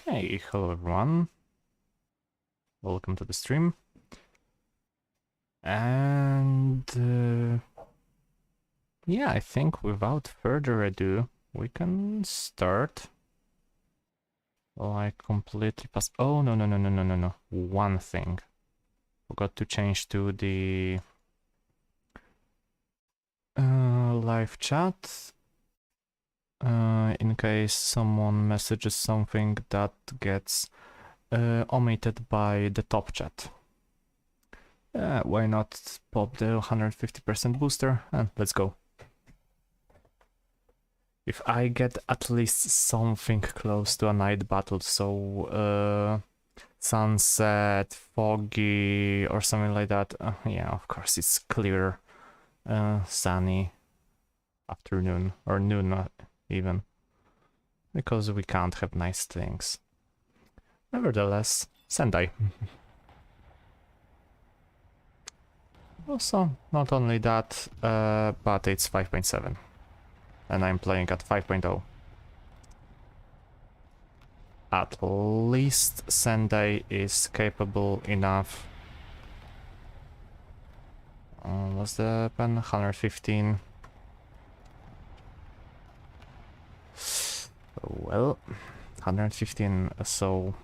Okay, hello everyone. Welcome to the stream. And yeah, I think without further ado, we can start. Oh, I completely passed. Oh, no. One thing. Forgot to change to the live chat. In case someone messages something that gets omitted by the top chat. Why not pop the 150% booster and let's go. If I get at least something close to a night battle, so sunset, foggy or something like that, yeah, of course it's clear, sunny afternoon or noon even, because we can't have nice things. Nevertheless, Sendai. Also, not only that, but it's 5.7. And I'm playing at 5.0. At least Sendai is capable enough. What's the pen? 115. Well, 115, so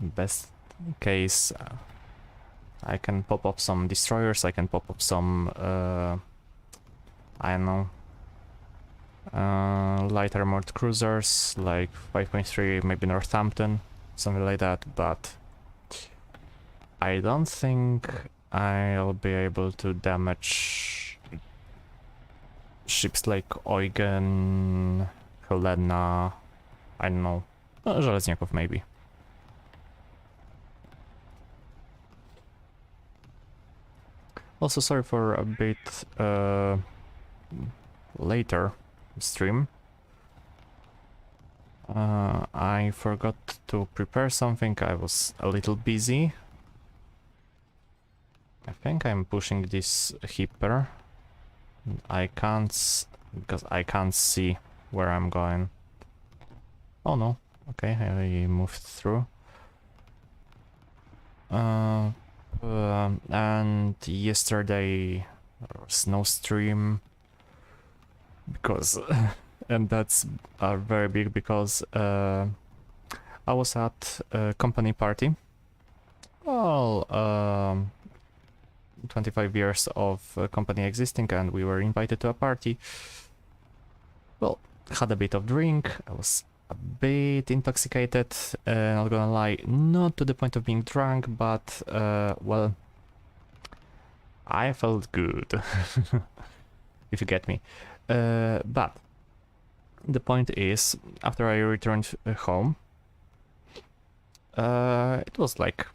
best case, I can pop up some destroyers, I can pop up some, I don't know, light armored cruisers, like 5.3, maybe Northampton, something like that, but I don't think I'll be able to damage ships like Eugen, Helena, I don't know, Żelezniaków maybe. Also, sorry for a bit later stream. I forgot to prepare something, I was a little busy. I think I'm pushing this hipper. I can't, because I can't see where I'm going. Oh no, okay, I moved through. And yesterday there was no stream because and that's very big because I was at a company party. Well, 25 years of company existing, and we were invited to a party. Well, had a bit of drink, I was a bit intoxicated, not gonna lie, not to the point of being drunk, but well, I felt good, if you get me. But the point is, after I returned home, it was like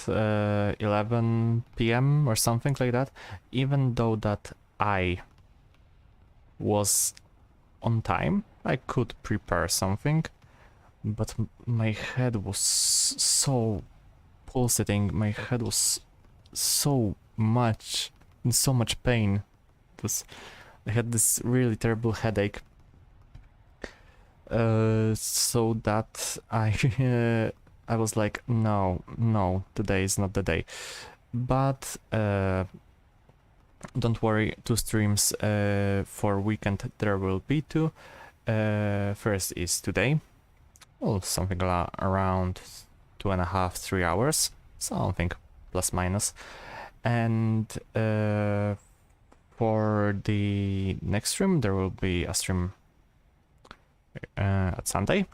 11 p.m. or something like that, even though that I was on time, I could prepare something, but my head was so pulsating, my head was so much, in so much pain. It was, I had this really terrible headache, so that I was like, no, today is not the day. But don't worry, 2 streams for weekend there will be 2. First is today, well, something around 2.5-3 hours, something plus minus. And for the next stream there will be a stream at Sunday,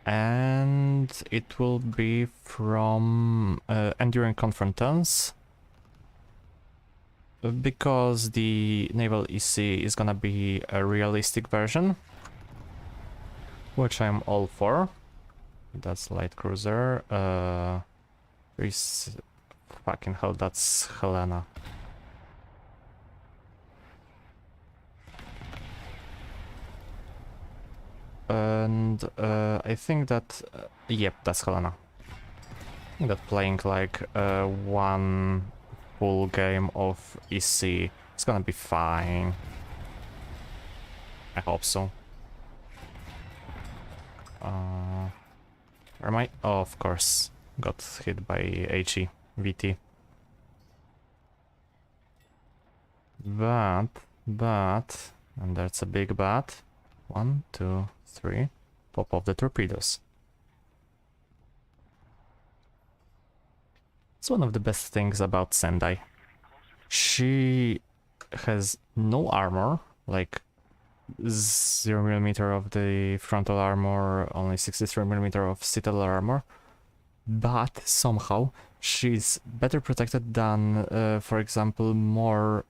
and it will be from Enduring Confrontance, because the Naval EC is gonna be a realistic version, which I'm all for. That's light cruiser. Fucking hell, that's Helena. And I think that, yep, that's Helena. I think that playing like one full game of EC is gonna be fine. I hope so. Where am I? Oh, of course. Got hit by HE VT. But, and that's a big but. 1, 2, 3. Pop off the torpedoes. It's one of the best things about Sendai. She has no armor, like 0mm of the frontal armor, only 63mm of citadel armor, but somehow she's better protected than, for example, more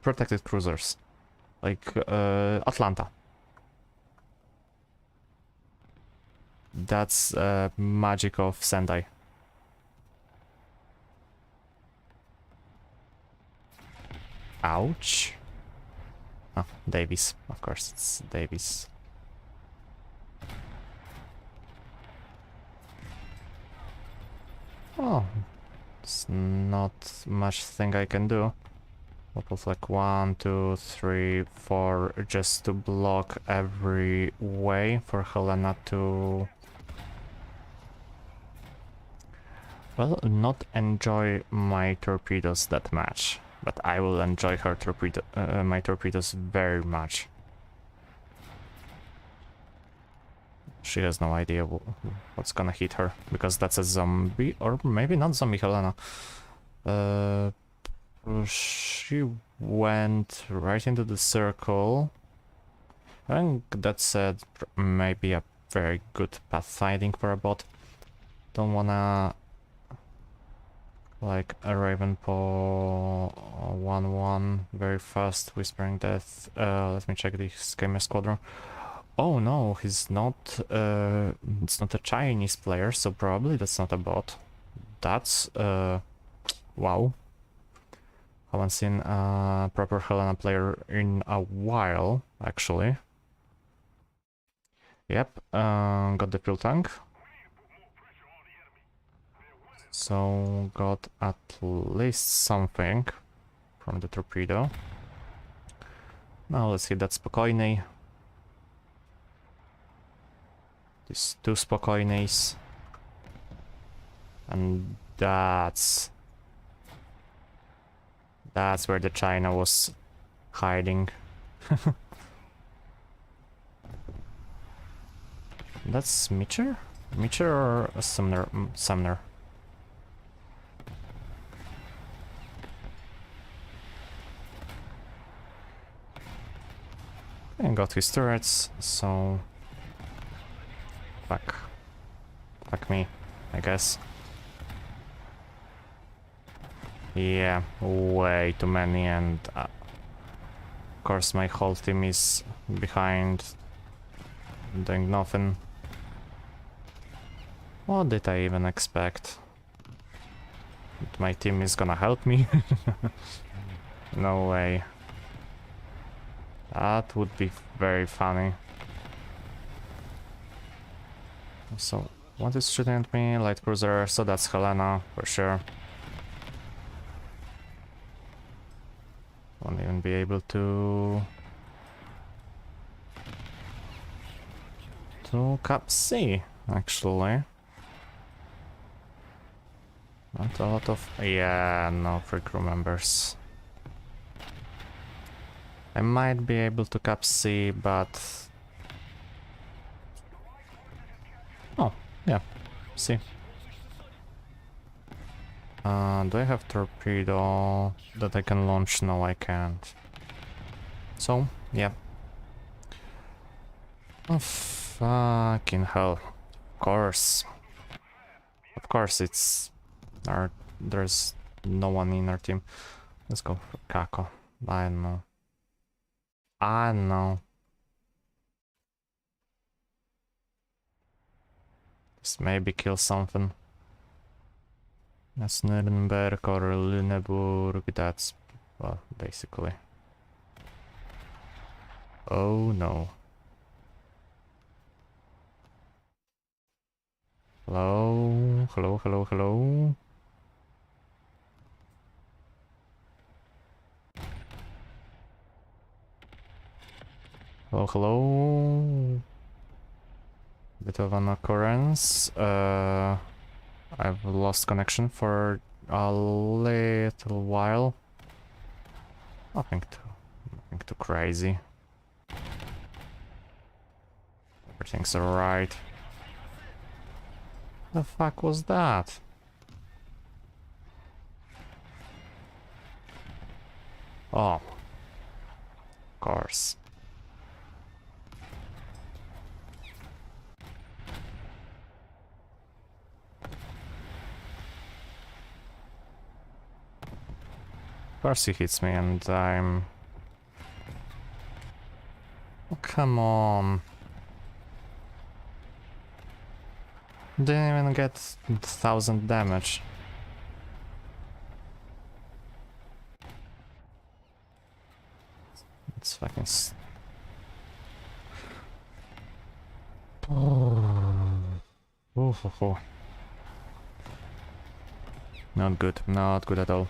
protected cruisers, like Atlanta. That's magic of Sendai. Ouch. Oh, Davies. Of course, it's Davies. Oh, it's not much thing I can do. What was like 1, 2, 3, 4, just to block every way for Helena to... well, not enjoy my torpedoes that much. But I will enjoy her my torpedoes very much. She has no idea what's gonna hit her, because that's a zombie, or maybe not zombie Helena. She went right into the circle. I think that's maybe a very good pathfinding for a bot. Don't wanna... like a Ravenpaw 1-1, very fast, Whispering Death. Let me check the Screamer Squadron. Oh no, he's not, it's not a Chinese player, so probably that's not a bot. That's, wow. Haven't seen a proper Helena player in a while, actually. Yep, got the fuel tank. So, got at least something from the torpedo. Now let's hit that spokojnej. These 2 spokojniejs. And that's where the China was hiding. That's Mitcher? Mitcher or a Sumner? Sumner. And got his turrets, so... Fuck me, I guess. Yeah, way too many, and of course my whole team is behind, doing nothing. What did I even expect? That my team is gonna help me? No way. That would be very funny. So, what is shooting at me? Light cruiser, so that's Helena, for sure. Won't even be able to cap C, actually. Not a lot of... yeah, no free crew members. I might be able to cap C, but... oh, yeah, C. Do I have torpedo that I can launch? No, I can't. So, yeah. Oh, fucking hell. Of course it's... there's no one in our team. Let's go for Kako. I don't know. I don't know. Just maybe kill something. That's Nuremberg or Lüneburg, that's... well, basically. Oh no. Hello? Hello, hello, hello? Hello, hello. Bit of an occurrence. I've lost connection for a little while. Nothing too crazy. Everything's alright. The fuck was that? Oh. Of course. Of course he hits me and I'm... Oh, come on. Didn't even get 1000 damage. It's fucking... Oh. Not good, not good at all.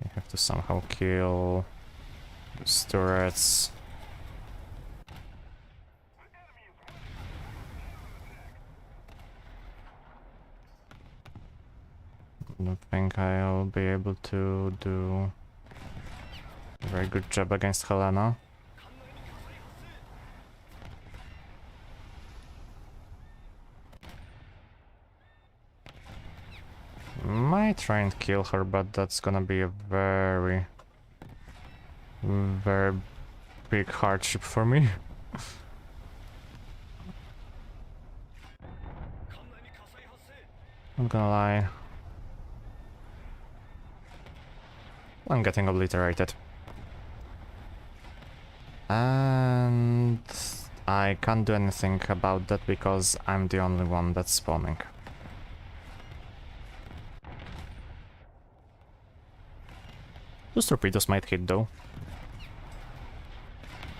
I have to somehow kill those turrets. I don't think I'll be able to do a very good job against Helena. Might try and kill her, but that's gonna be a very big hardship for me. Not gonna lie. I'm getting obliterated. And I can't do anything about that because I'm the only one that's spawning. Those torpedoes might hit though.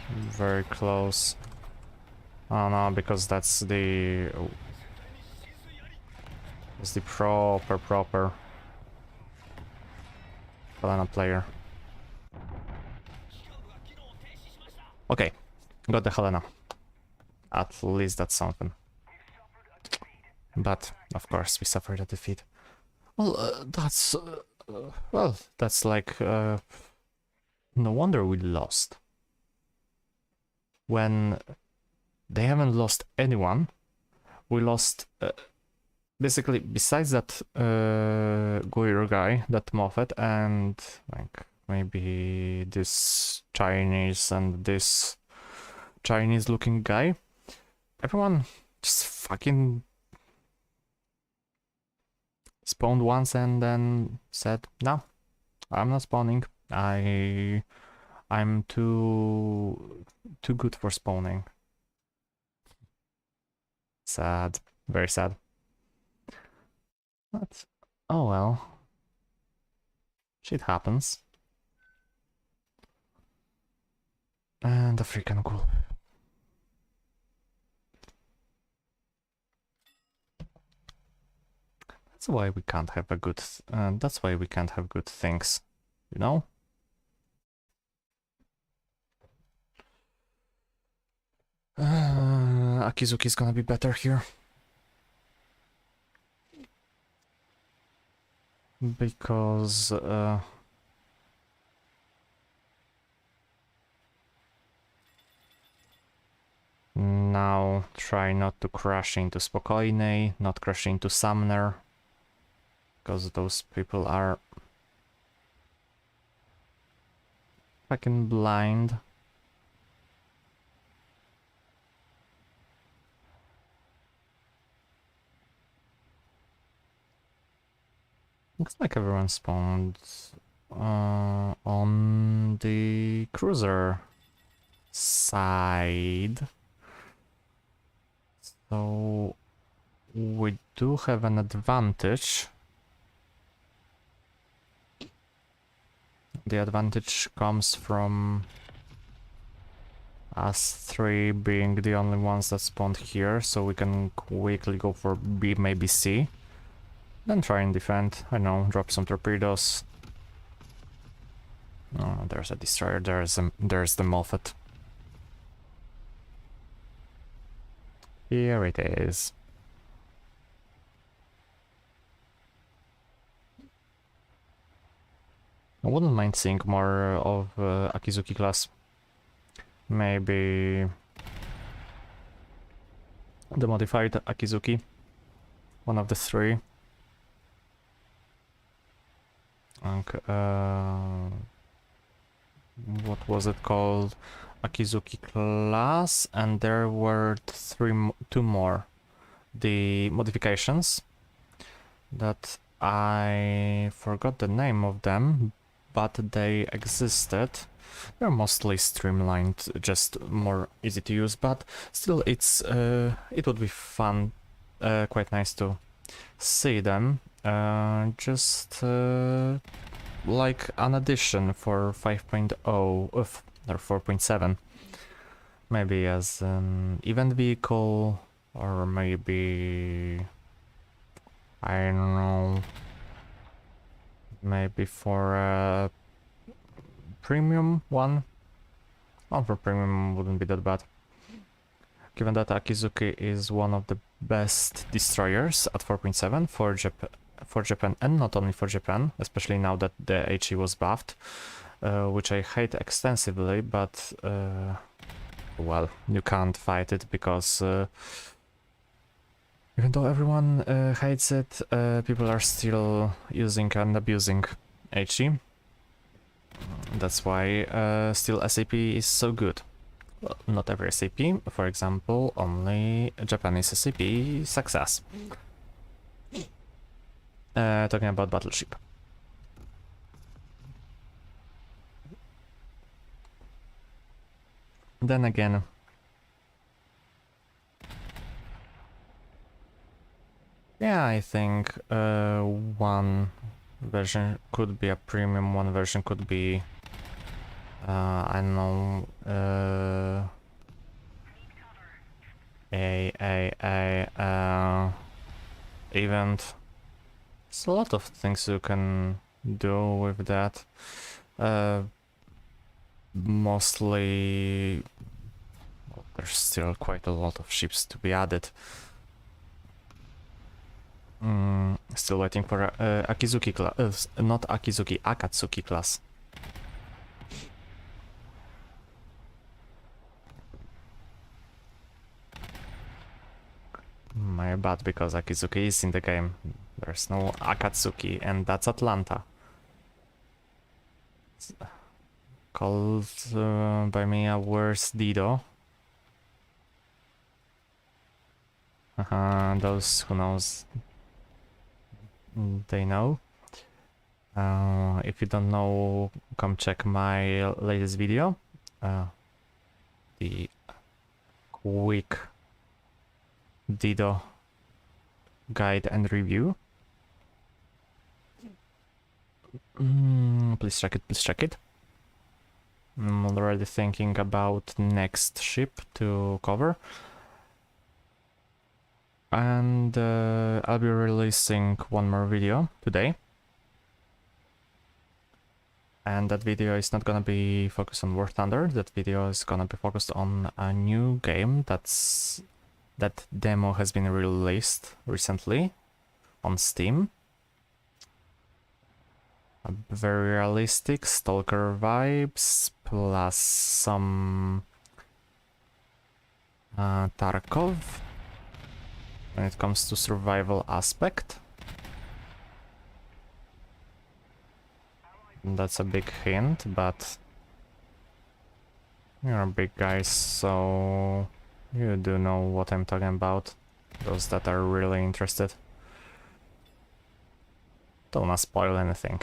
Very close. Oh no, because that's the... It's the proper Helena player. Okay, got the Helena. At least that's something. But, of course, we suffered a defeat. Well, that's... well, that's like... no wonder we lost. When they haven't lost anyone, we lost... basically, besides that Guiro guy, that Moffat, and like maybe this Chinese and this Chinese looking guy, everyone just fucking spawned once and then said, no, I'm not spawning. I'm too good for spawning. Sad, very sad. But, oh well. Shit happens. And a freaking cool. That's why we can't have a good... that's why we can't have good things, you know? Akizuki's gonna be better here. Because... now try not to crash into Spokojnej, not crash into Sumner. Because those people are fucking blind. Looks like everyone spawned on the cruiser side. So we do have an advantage. The advantage comes from us three being the only ones that spawned here, so we can quickly go for B, maybe C. Then try and defend, I don't know, drop some torpedoes. Oh, there's a destroyer, there's the Moffat. Here it is. I wouldn't mind seeing more of Akizuki class. Maybe the modified Akizuki, one of the three. And, what was it called? Akizuki class, and there were two more. The modifications that I forgot the name of them, but they existed. They're mostly streamlined, just more easy to use, but still it would be fun, quite nice to see them, just like an addition for 5.0 or 4.7, maybe as an event vehicle, or maybe, I don't know, maybe for a premium one. One for premium wouldn't be that bad, given that Akizuki is one of the best destroyers at 4.7 for Japan, and not only for Japan, especially now that the HE was buffed, which I hate extensively, but well, you can't fight it because even though everyone hates it, people are still using and abusing HE. That's why still SAP is so good. Well, not every SAP, for example, only Japanese SAP success. Talking about Battleship. Then again, yeah, I think one version could be a premium, one version could be, I don't know, a event. There's a lot of things you can do with that. Mostly, well, there's still quite a lot of ships to be added. Still waiting for Akizuki class, not Akizuki, Akatsuki class. My bad, because Akizuki is in the game. There's no Akatsuki, and that's Atlanta. It's called by me a worse Dido. Those who knows, they know. If you don't know, come check my latest video. The quick Dido guide and review. Please check it, please check it. I'm already thinking about next ship to cover. And I'll be releasing one more video today. And that video is not gonna be focused on War Thunder, that video is gonna be focused on a new game that demo has been released recently on Steam. A very realistic Stalker vibes, plus some Tarkov when it comes to survival aspect. That's a big hint, but you're big guys, so you do know what I'm talking about. Those that are really interested. Don't wanna spoil anything,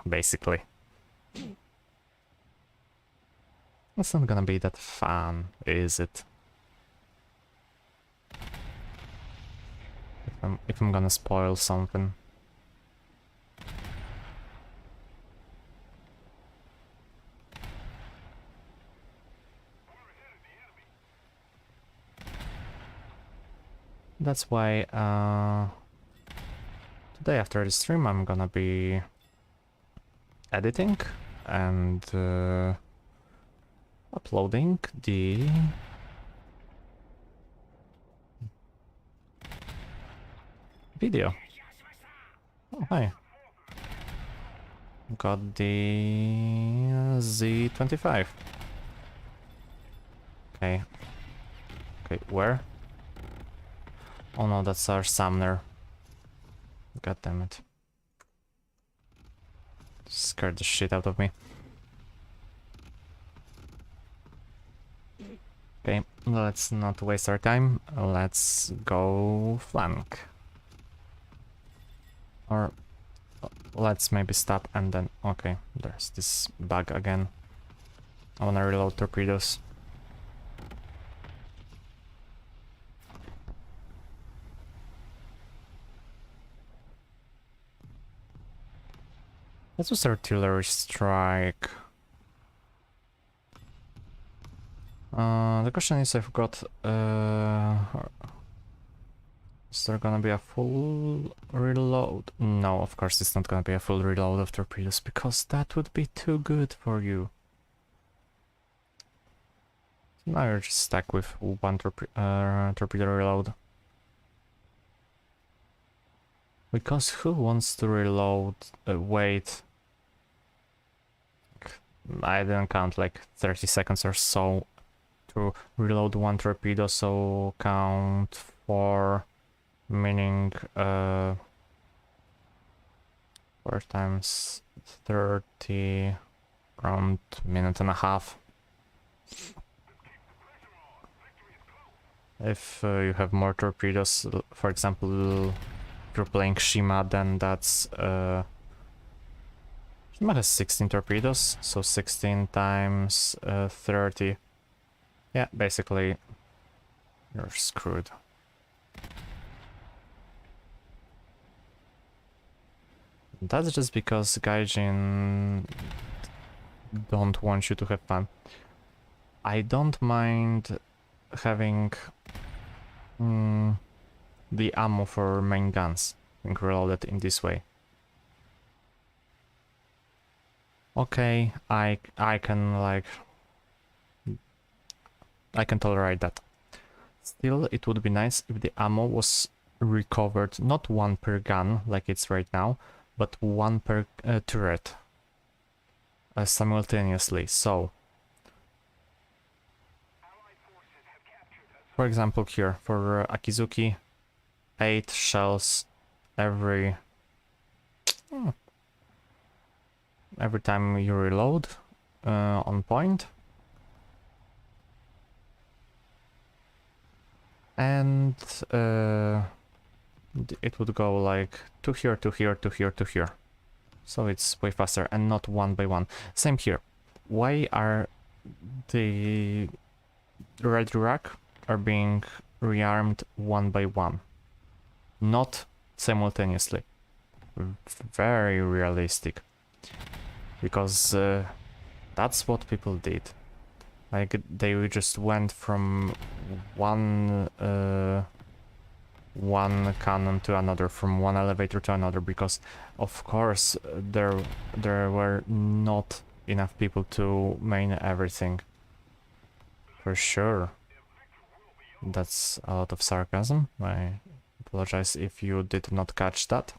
basically. It's not gonna be that fun, is it? If I'm gonna spoil something. That's why today after the stream I'm gonna be editing and uploading the video. Oh, hi. Got the Z25. Okay. Okay, where? Oh no, that's our Sumner. God damn it. Scared the shit out of me. Okay, let's not waste our time. Let's go flank. Or let's maybe stop and then... Okay, there's this bug again. I wanna reload torpedoes. That was artillery strike. The question is, I've got... is there gonna be a full reload? No, of course it's not gonna be a full reload of torpedoes, because that would be too good for you. Now you're just stuck with one torpedo reload. Because who wants to reload? Wait. I didn't count, like 30 seconds or so to reload one torpedo, so count 4, meaning 4 times 30, around minute and a half. If you have more torpedoes, for example, if you're playing Shima, then that's Shima has 16 torpedoes, so 16 times 30. Yeah, basically you're screwed. That's just because Gaijin don't want you to have fun. I don't mind having the ammo for main guns being reloaded in this way. Okay, I can like... I can tolerate that. Still, it would be nice if the ammo was recovered, not one per gun like it's right now, but one per turret simultaneously. So, for example here, for Akizuki, 8 shells every time you reload on point. And it would go like to here, to here, to here, to here. So it's way faster and not one by one. Same here. Why are the Red Rack are being rearmed one by one? Not simultaneously. Very realistic. Because that's what people did. Like, they just went from one cannon to another, from one elevator to another, because of course there were not enough people to main everything. For sure. That's a lot of sarcasm. I apologize if you did not catch that.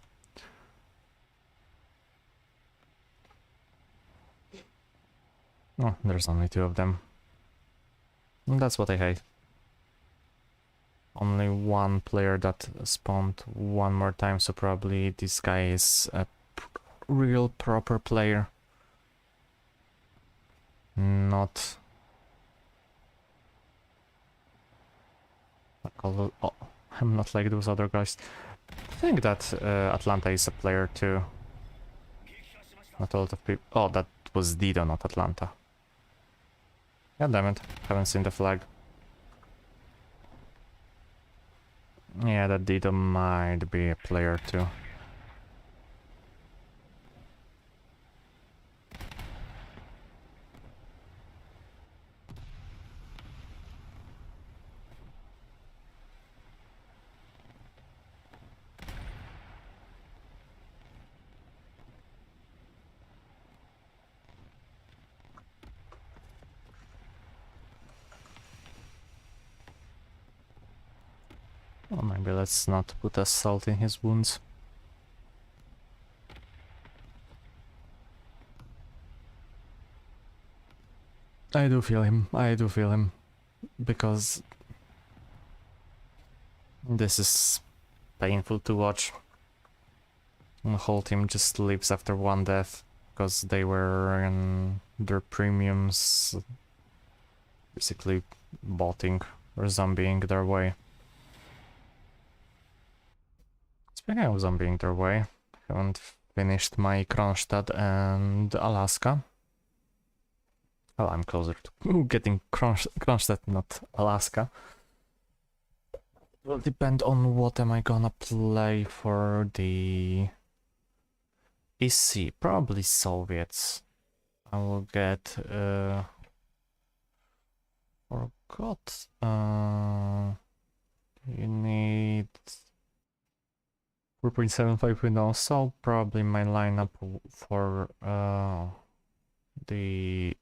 Oh, there's only 2 of them. That's what I hate. Only one player that spawned one more time, so probably this guy is a real proper player. Not... Oh, I'm not like those other guys. I think that Atlanta is a player too. Not a lot of people... Oh, that was Dido, not Atlanta. God damn it, haven't seen the flag. Yeah, that Dido might be a player too. Or maybe let's not put a salt in his wounds. I do feel him, because this is painful to watch. The whole team just leaves after one death, because they were in their premiums, basically botting or zombieing their way. Speaking of zombieing their way, I haven't finished my Kronstadt and Alaska. Well, I'm closer to getting Kronstadt, not Alaska. Will depend on what am I gonna play for the EC. Probably Soviets. I will get forgot. You need 4.75 windows, so probably my lineup for the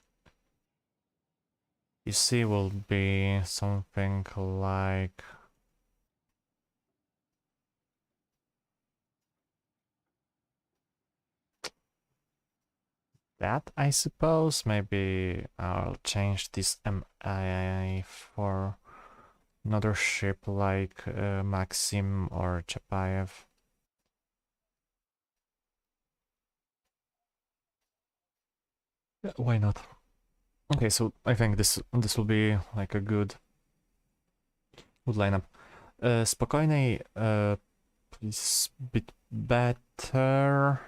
EC will be something like that, I suppose. Maybe I'll change this MI for another ship like Maxim or Chapayev. Yeah, why not? Okay, so I think this will be like a good lineup. Spokojnej, please bit better.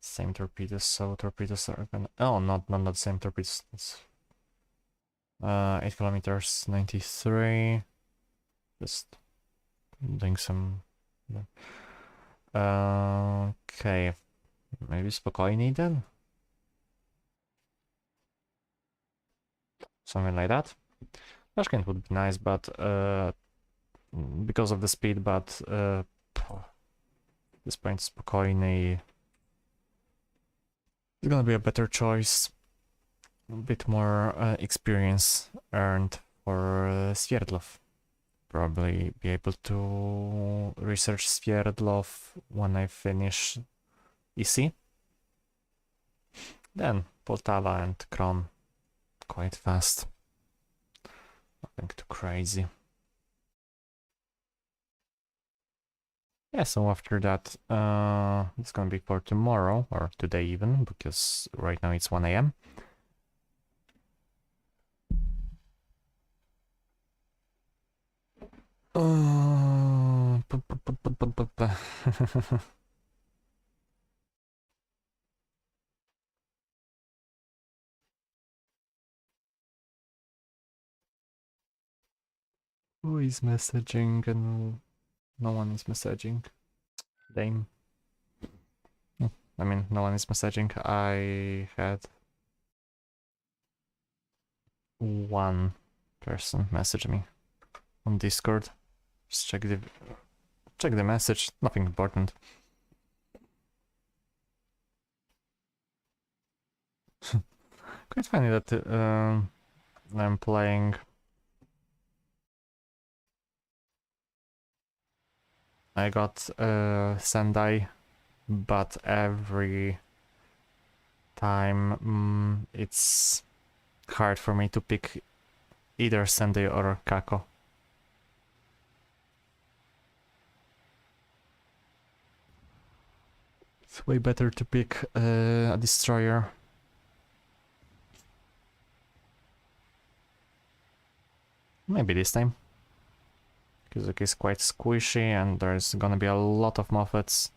Same torpedoes, so torpedoes are gonna... Oh, not the same torpedoes. It's 8 kilometers, 93. Just doing some... Okay, maybe spokojniej then? Something like that. Tashkent would be nice, but because of the speed, but this point spokojniej is gonna be a better choice. A bit more experience earned for Sverdlov. Probably be able to research Sverdlov when I finish EC. Then Poltava and Kron quite fast. Nothing too crazy. Yeah, so after that, it's gonna be for tomorrow, or today even, because right now it's 1 AM. Who is messaging and no one is messaging? Dame. I mean, no one is messaging. I had one person message me on Discord. Just check the message. Nothing important. Quite funny that I'm playing. I got Sendai, but every time it's hard for me to pick either Sendai or Kako. It's way better to pick a destroyer. Maybe this time. Kuzuki is quite squishy and there's gonna be a lot of Moffats.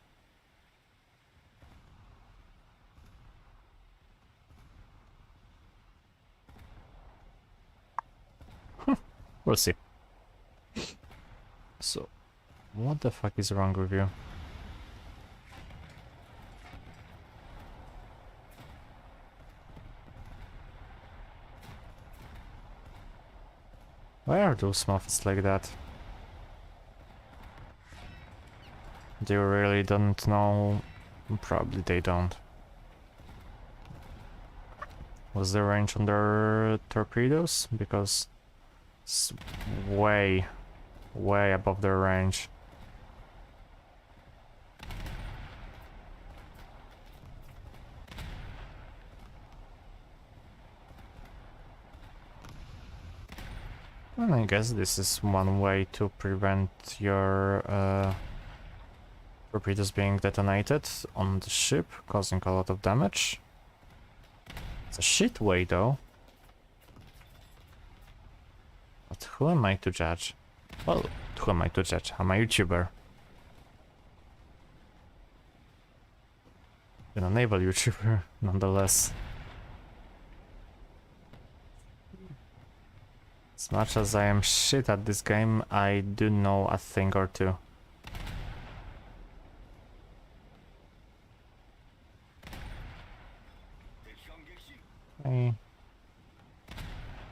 We'll see. So, what the fuck is wrong with you? Why are those Moffats like that? They really don't know. Probably they don't. Was the range on their torpedoes? Because it's way way above their range. And I guess this is one way to prevent your torpedoes being detonated on the ship, causing a lot of damage. It's a shit way though. But who am I to judge? Well, who am I to judge? I'm a YouTuber. And a naval YouTuber, nonetheless. As much as I am shit at this game, I do know a thing or two. Okay.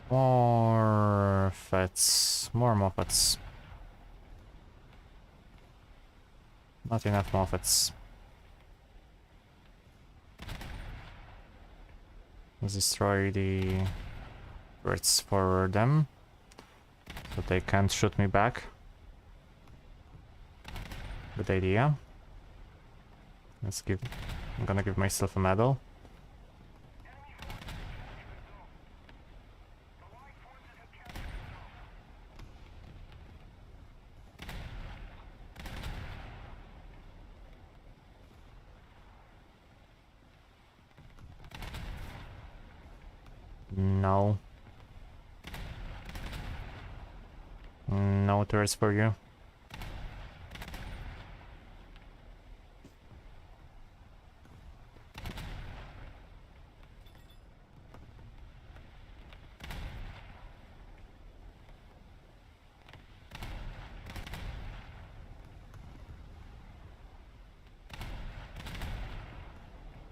More fets, more Moffats. Not enough Moffats. Let's destroy the birds for them, so they can't shoot me back. Good idea. I'm gonna give myself a medal. No. No turrets for you.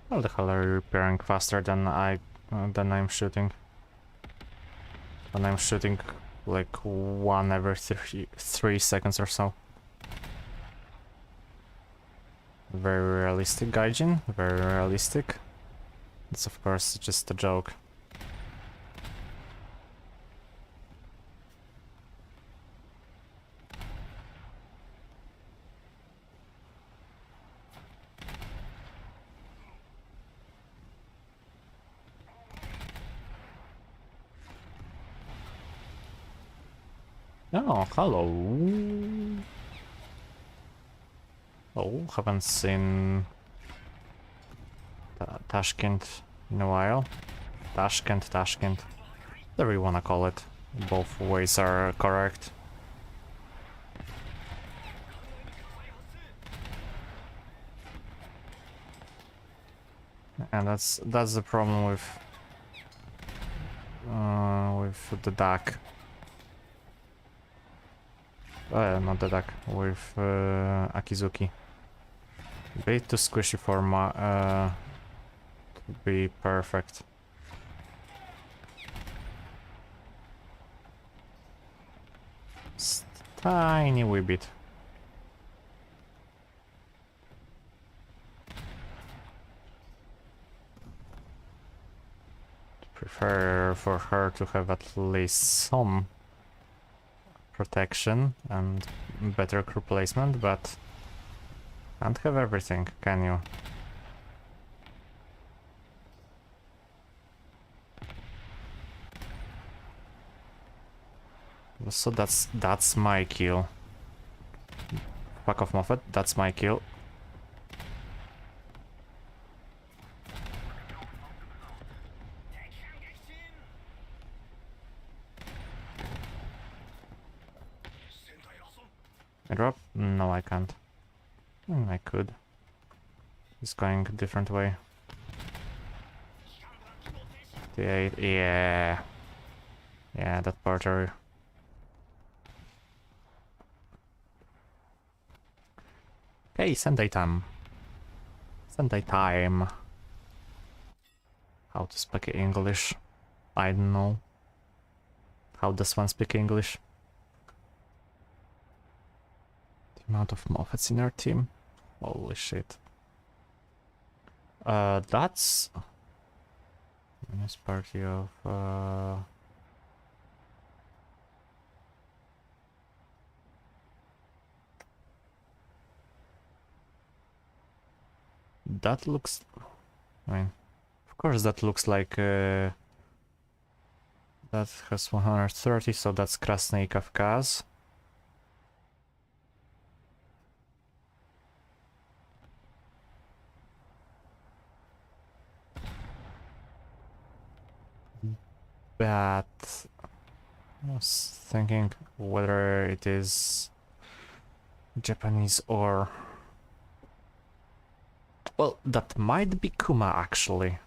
How the hell are you repairing faster than I'm shooting? When I'm shooting like one every 3 seconds or so. Very realistic, Gaijin. Very realistic. It's of course just a joke. Oh, hello. Oh, haven't seen Tashkent in a while. Tashkent. Whatever you wanna call it. Both ways are correct. And that's the problem with the duck. Not the duck, with Akizuki. Way too squishy for to be perfect. Just tiny wee bit. Prefer for her to have at least some protection and better crew placement, but can't have everything, can you? So that's my kill. Fuck off, Moffat, that's my kill. I drop? No, I can't. I could. He's going a different way. The 8, yeah. Yeah, that part are... Okay, Sendai time. Sendai time. How to speak English? I don't know. How does one speak English? The amount of Moffats in our team. Holy shit. That's... This party of... That looks... I mean, of course that looks like... that has 130, so that's Krasny Kavkaz. But... I was thinking whether it is Japanese or... Well, that might be Kuma, actually.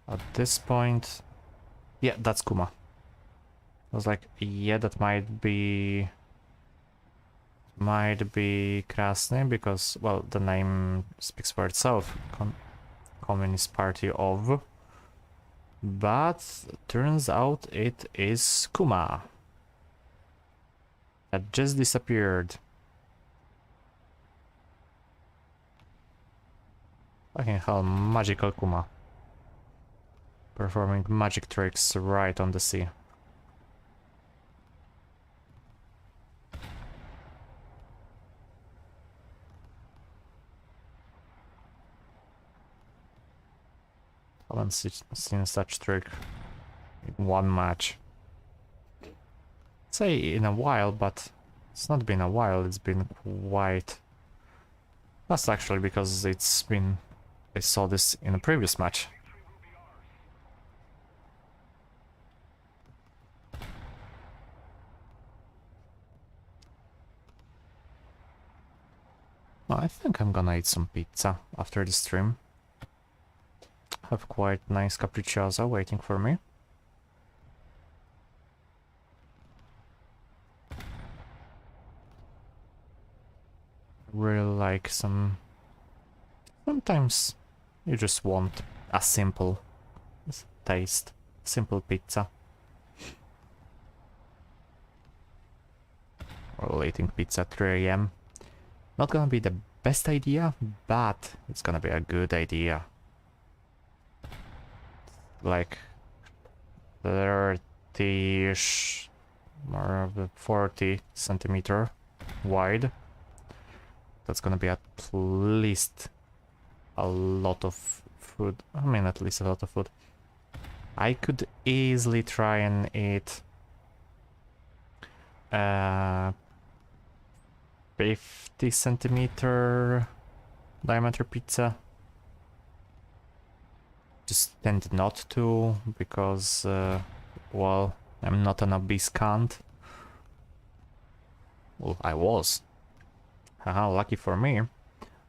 At this point... Yeah, that's Kuma. I was like, yeah, that might be... Might be Krasny, because, well, the name speaks for itself. Communist Party of... But turns out it is Kuma. That just disappeared. Fucking hell, magical Kuma. Performing magic tricks right on the sea. Haven't seen such trick in one match. Say in a while, but it's not been a while, it's been quite... That's actually because it's been... I saw this in a previous match. I think I'm gonna eat some pizza after the stream. Have quite nice capricciosa waiting for me. Really like some... Sometimes you just want a simple taste, simple pizza. We're eating pizza at 3 AM. Not gonna be the best idea, but it's gonna be a good idea. Like 30-ish, more of the 40 centimeter wide. That's gonna be at least a lot of food. I mean, at least a lot of food. I could easily try and eat 50 centimeter diameter pizza. Just tend not to, because, well, I'm not an obese cunt. Well, I was. Haha, lucky for me.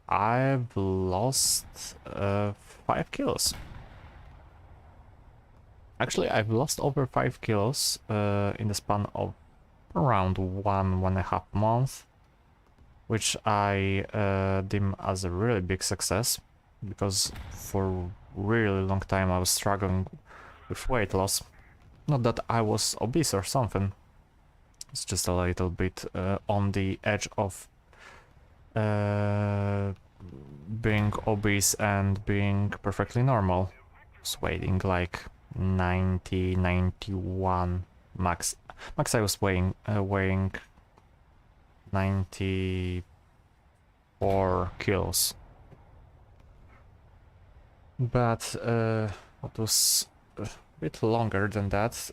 I've lost 5 kilos. Actually, I've lost over 5 kilos in the span of around 1.5 months, which I deem as a really big success, because for a really long time I was struggling with weight loss. Not that I was obese or something, it's just a little bit on the edge of being obese and being perfectly normal. I was weighing like 90, 91 max. Max I was weighing 94 kilos. But it was a bit longer than that.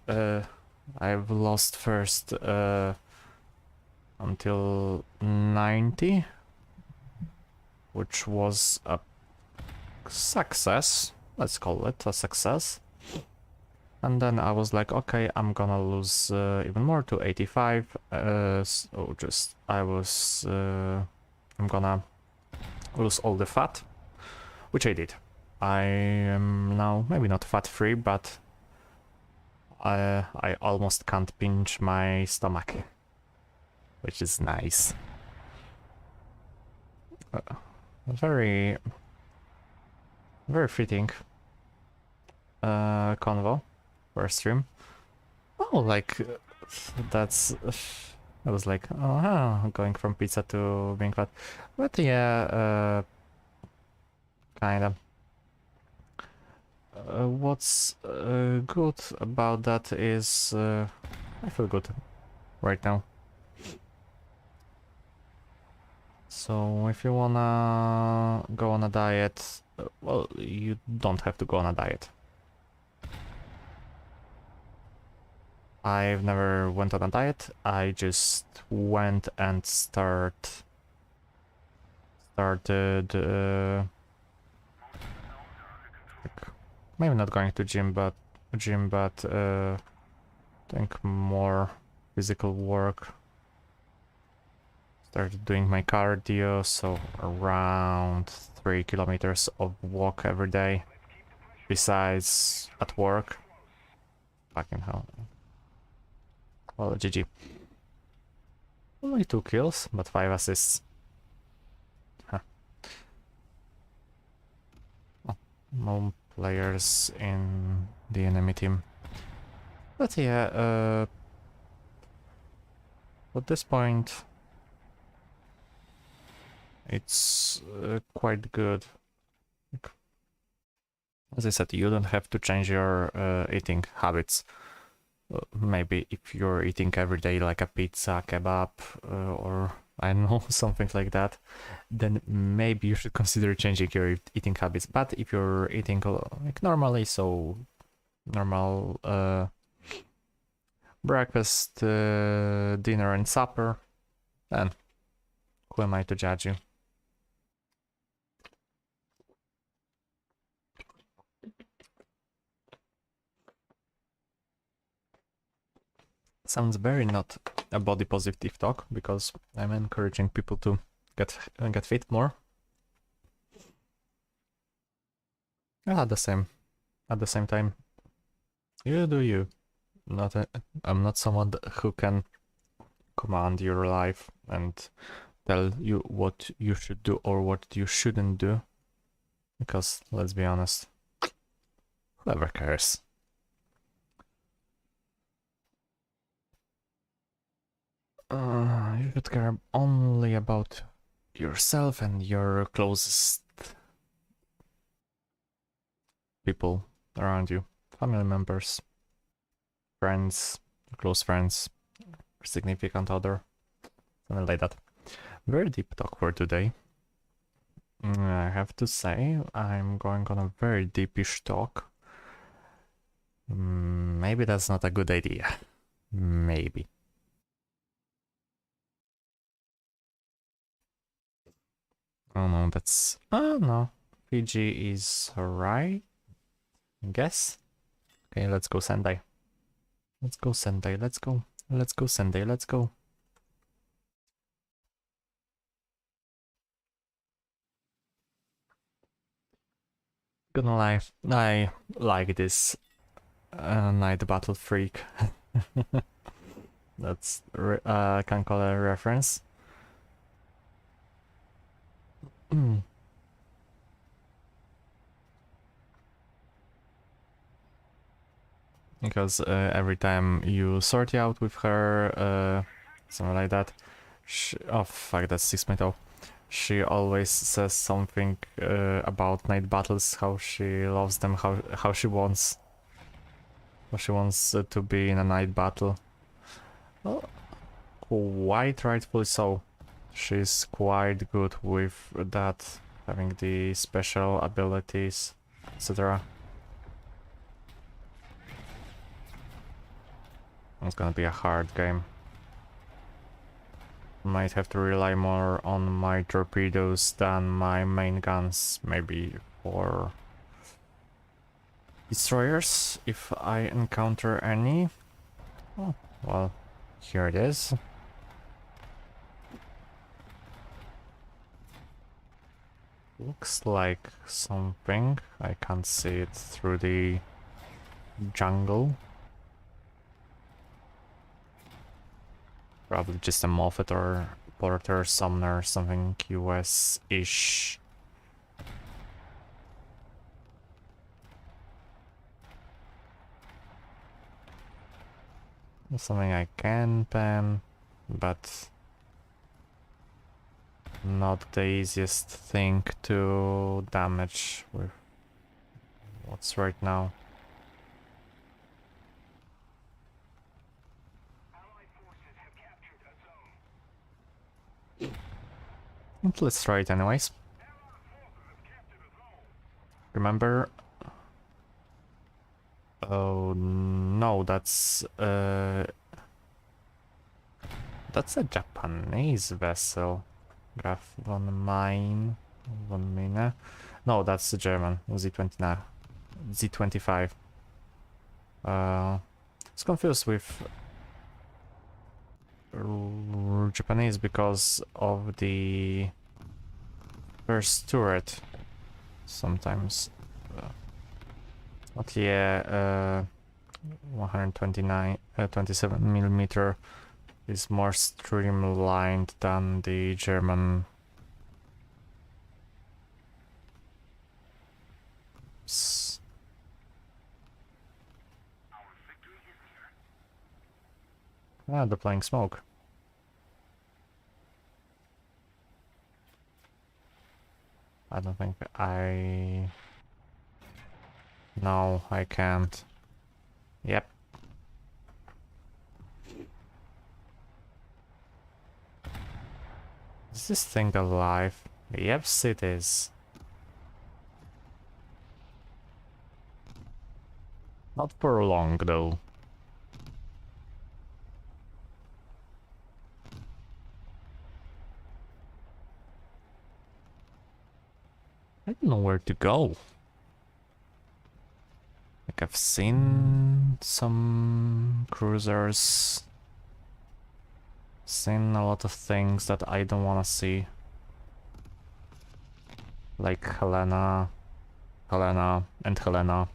I've lost first until 90, which was a success. Let's call it a success. And then I was like, okay, I'm gonna lose even more to 85. So just I'm gonna lose all the fat, which I did. I am now maybe not fat free, but I almost can't pinch my stomach, which is nice. Very fitting convo for a stream. Oh, like that's... I was like, oh, going from pizza to being fat. But yeah, kinda. What's good about that is I feel good right now. So if you wanna go on a diet, well, you don't have to go on a diet. I've never went on a diet. I just went and started like, maybe not going to gym, but doing more physical work. Started doing my cardio, so around 3 kilometers of walk every day, besides at work. Fucking hell. Well, GG. Only 2 kills, but 5 assists. Huh. Oh, no players in the enemy team. But yeah, at this point, it's quite good. As I said, you don't have to change your eating habits. Maybe if you're eating every day like a pizza, kebab, or I don't know, something like that, then maybe you should consider changing your eating habits. But if you're eating like normally, so normal breakfast, dinner and supper, then who am I to judge you? Sounds very not a body positive talk, because I'm encouraging people to get fit more. At the same time, you do you. I'm not someone who can command your life and tell you what you should do or what you shouldn't do. Because let's be honest, whoever cares? You should care only about yourself and your closest people around you, family members, friends, close friends, significant other, something like that. Very deep talk for today. I have to say, I'm going on a very deepish talk. Maybe that's not a good idea. Maybe. Oh no, that's... Oh no. Fiji is right, I guess. Okay, let's go Sendai. Let's go Sendai, let's go. Let's go Sendai, let's go. Gonna lie, I like this Night Battle Freak. That's, I can call it a reference. Because every time you sort out with her, something like that, oh fuck, that's 6.0. She always says something about night battles, how she loves them, how she wants to be in a night battle. Well, quite rightfully so. She's quite good with that, having the special abilities, etc. It's gonna be a hard game. Might have to rely more on my torpedoes than my main guns, maybe for destroyers, if I encounter any. Oh, well, here it is. Looks like something. I can't see it through the jungle. Probably just a Moffat or Porter, Sumner, something US-ish. Something I can pan, but not the easiest thing to damage with what's right now. But let's try it anyways. Remember... Oh no, that's a Japanese vessel. Graf von Mine, von Mine. No, that's the German. Z29, Z25. It's confused with Japanese because of the first turret. Sometimes. But yeah, 129, 27 millimeter is more streamlined than the German. Ah, they're playing smoke. I don't think I... No, I can't. Yep. Is this thing alive? Yes, it is. Not for long, though. I don't know where to go. Like, I've seen some cruisers. Seen a lot of things that I don't want to see. Like Helena, and Helena.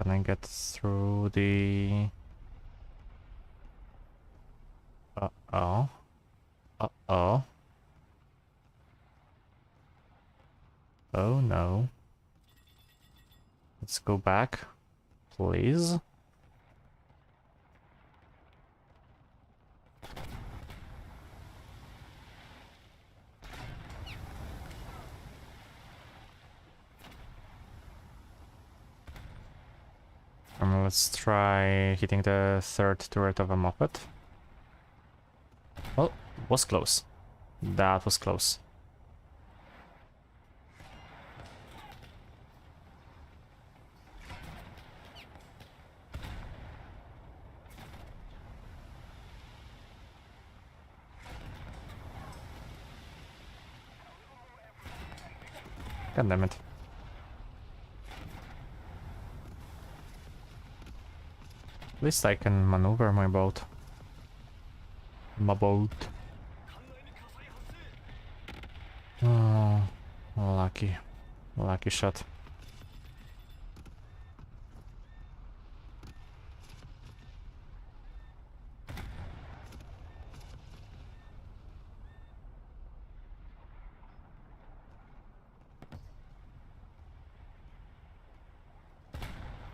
Can I get through the... Uh-oh. Uh-oh. Oh no. Let's go back, please. Let's try hitting the third turret of a Moffat. Oh, was close. That was close. God damn it. At least I can maneuver my boat. My boat. Oh, lucky. Lucky shot.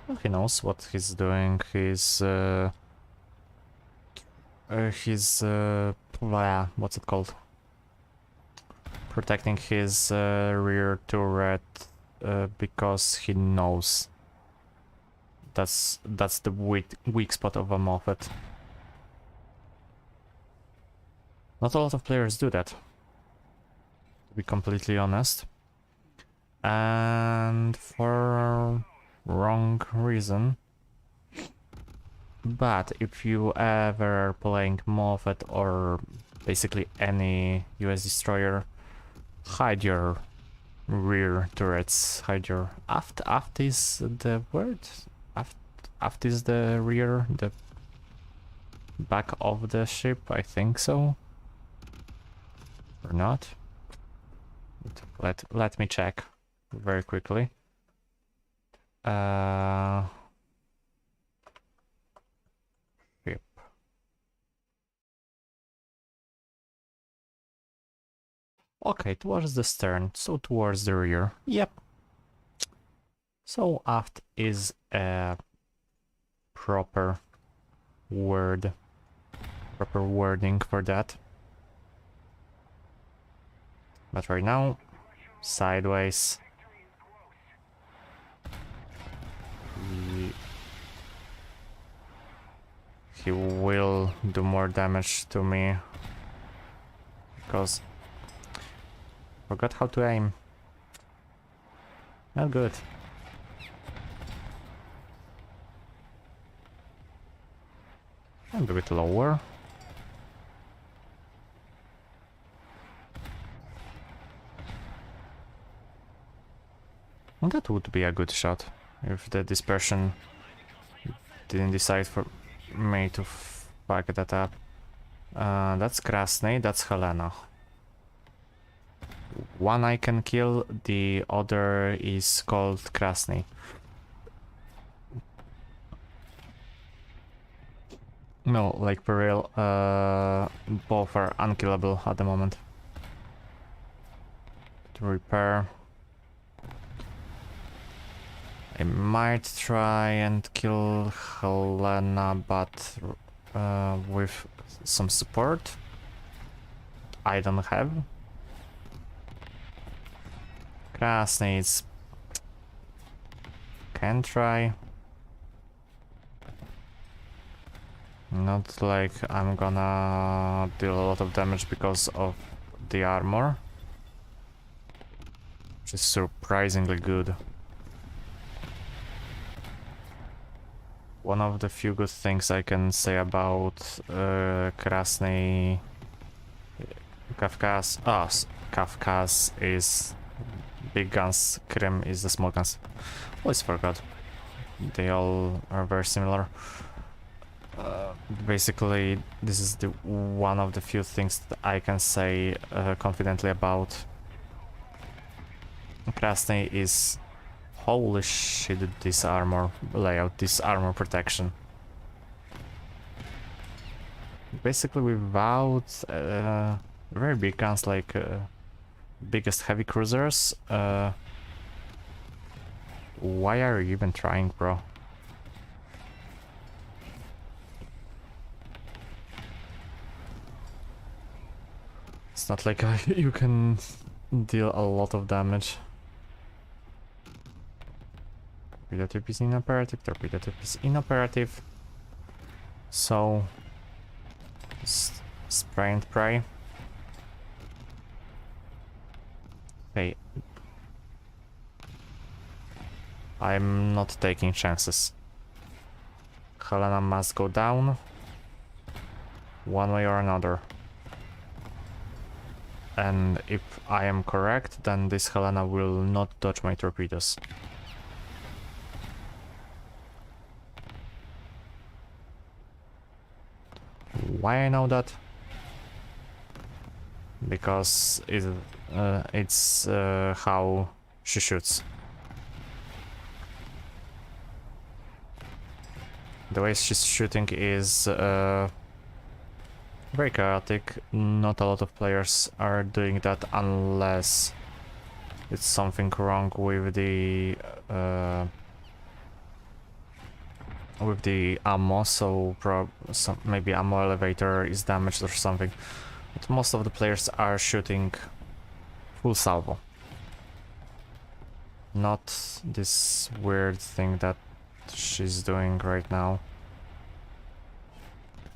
Well, he knows what he's doing. He's what's it called? Protecting his rear turret because he knows that's the weak spot of a Moffat. Not a lot of players do that, to be completely honest, and for wrong reason. But if you ever playing Moffat or basically any US destroyer, hide your rear turrets, hide your aft. Aft is the word? Aft is the rear, the back of the ship, I think so. Or not? Let me check very quickly. Ship. Okay, towards the stern, so towards the rear. Yep. So aft is a proper word, proper wording for that. But right now, sideways. he will do more damage to me. Because... forgot how to aim. Not good. And a bit lower. And that would be a good shot if the dispersion didn't decide for me to fuck that up. That's Krasny, that's Helena. One I can kill, the other is called Krasny. No, like for real, both are unkillable at the moment. To repair. I might try and kill Helena, but with some support I don't have. Krasny is... can try. Not like I'm gonna deal a lot of damage because of the armor, which is surprisingly good. One of the few good things I can say about Krasny Kafkas. Kafkas is big guns, Krim is the small guns. Always forgot. They all are very similar. Basically, this is the one of the few things that I can say confidently about Krasny is... holy shit, this armor layout, this armor protection. Basically without very big guns like biggest heavy cruisers, why are you even trying, bro? It's not like you can deal a lot of damage. Torpedo tip is inoperative, torpedo tip is inoperative. So... spray and pray. Okay. I'm not taking chances. Helena must go down. One way or another. And if I am correct, then this Helena will not dodge my torpedoes. Why I know that? Because it's how she shoots. The way she's shooting is very chaotic. Not a lot of players are doing that unless it's something wrong with the ammo, so maybe ammo elevator is damaged or something. But most of the players are shooting full salvo. Not this weird thing that she's doing right now.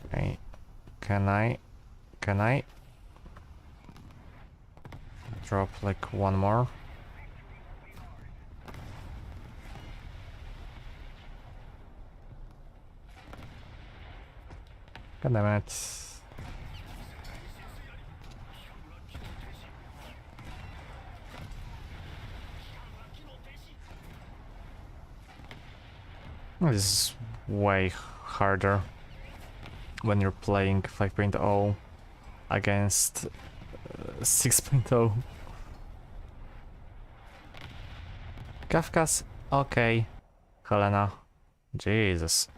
Okay, can I drop like one more? God damn it. This is way harder when you're playing 5.0 against 6.0. Kafkas, okay. Helena, Jesus.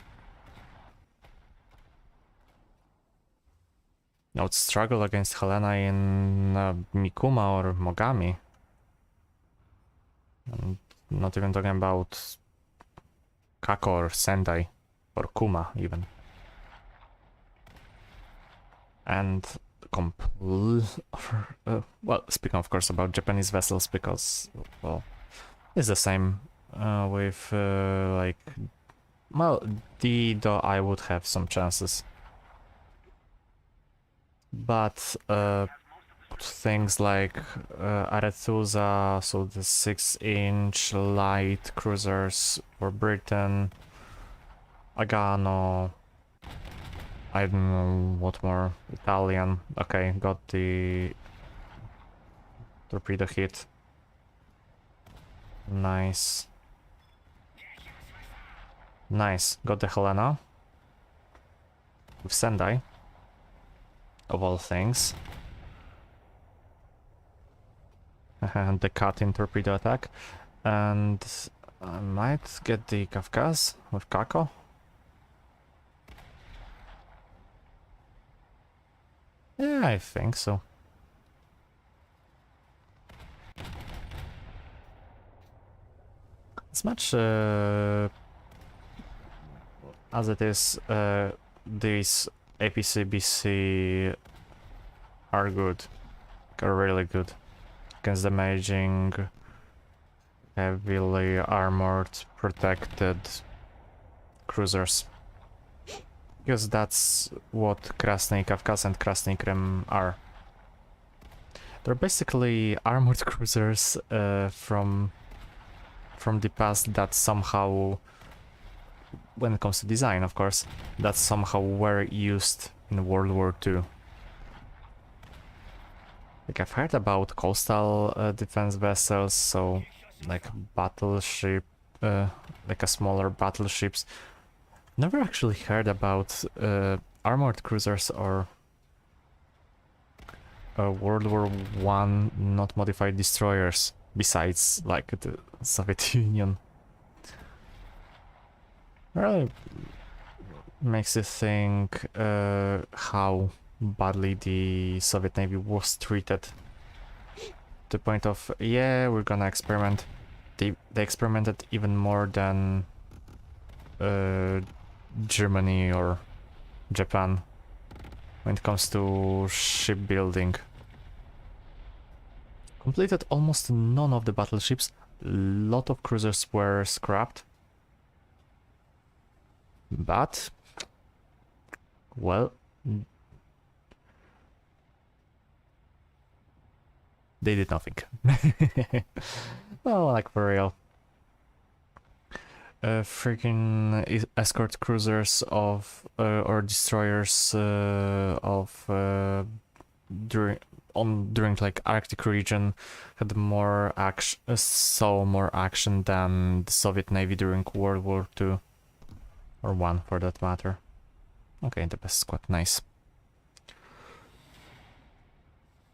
I would struggle against Helena in Mikuma or Mogami. I'm not even talking about Kako or Sendai or Kuma even. And well, speaking of course about Japanese vessels, because well, it's the same with like Well, D though I would have some chances. But things like Arethusa, so the 6-inch light cruisers for Britain, Agano, I don't know what more, Italian, okay, got the torpedo hit. Nice. Nice, got the Helena with Sendai, of all things. And the cut in torpedo attack. And I might get the Kafkaz with Kako. Yeah, I think so. As much as it is, these APC-BC are good, are really good against damaging, heavily armored, protected cruisers. Because that's what Krasny Kafkaz and Krasny Krem are. They're basically armored cruisers from the past that somehow, when it comes to design of course, that somehow were used in World War II. Like I've heard about coastal defense vessels, so like battleship, like a smaller battleships. Never actually heard about armored cruisers or World War I not modified destroyers, besides like the Soviet Union. Really makes you think how badly the Soviet Navy was treated. To the point of, yeah, we're gonna experiment. They experimented even more than Germany or Japan when it comes to shipbuilding. Completed almost none of the battleships. A lot of cruisers were scrapped. But, well, they did nothing. Well, like for real. Freaking escort cruisers of or destroyers of during like Arctic region had more action, saw more action than the Soviet Navy during World War II, or one for that matter. Okay, the best squad, nice.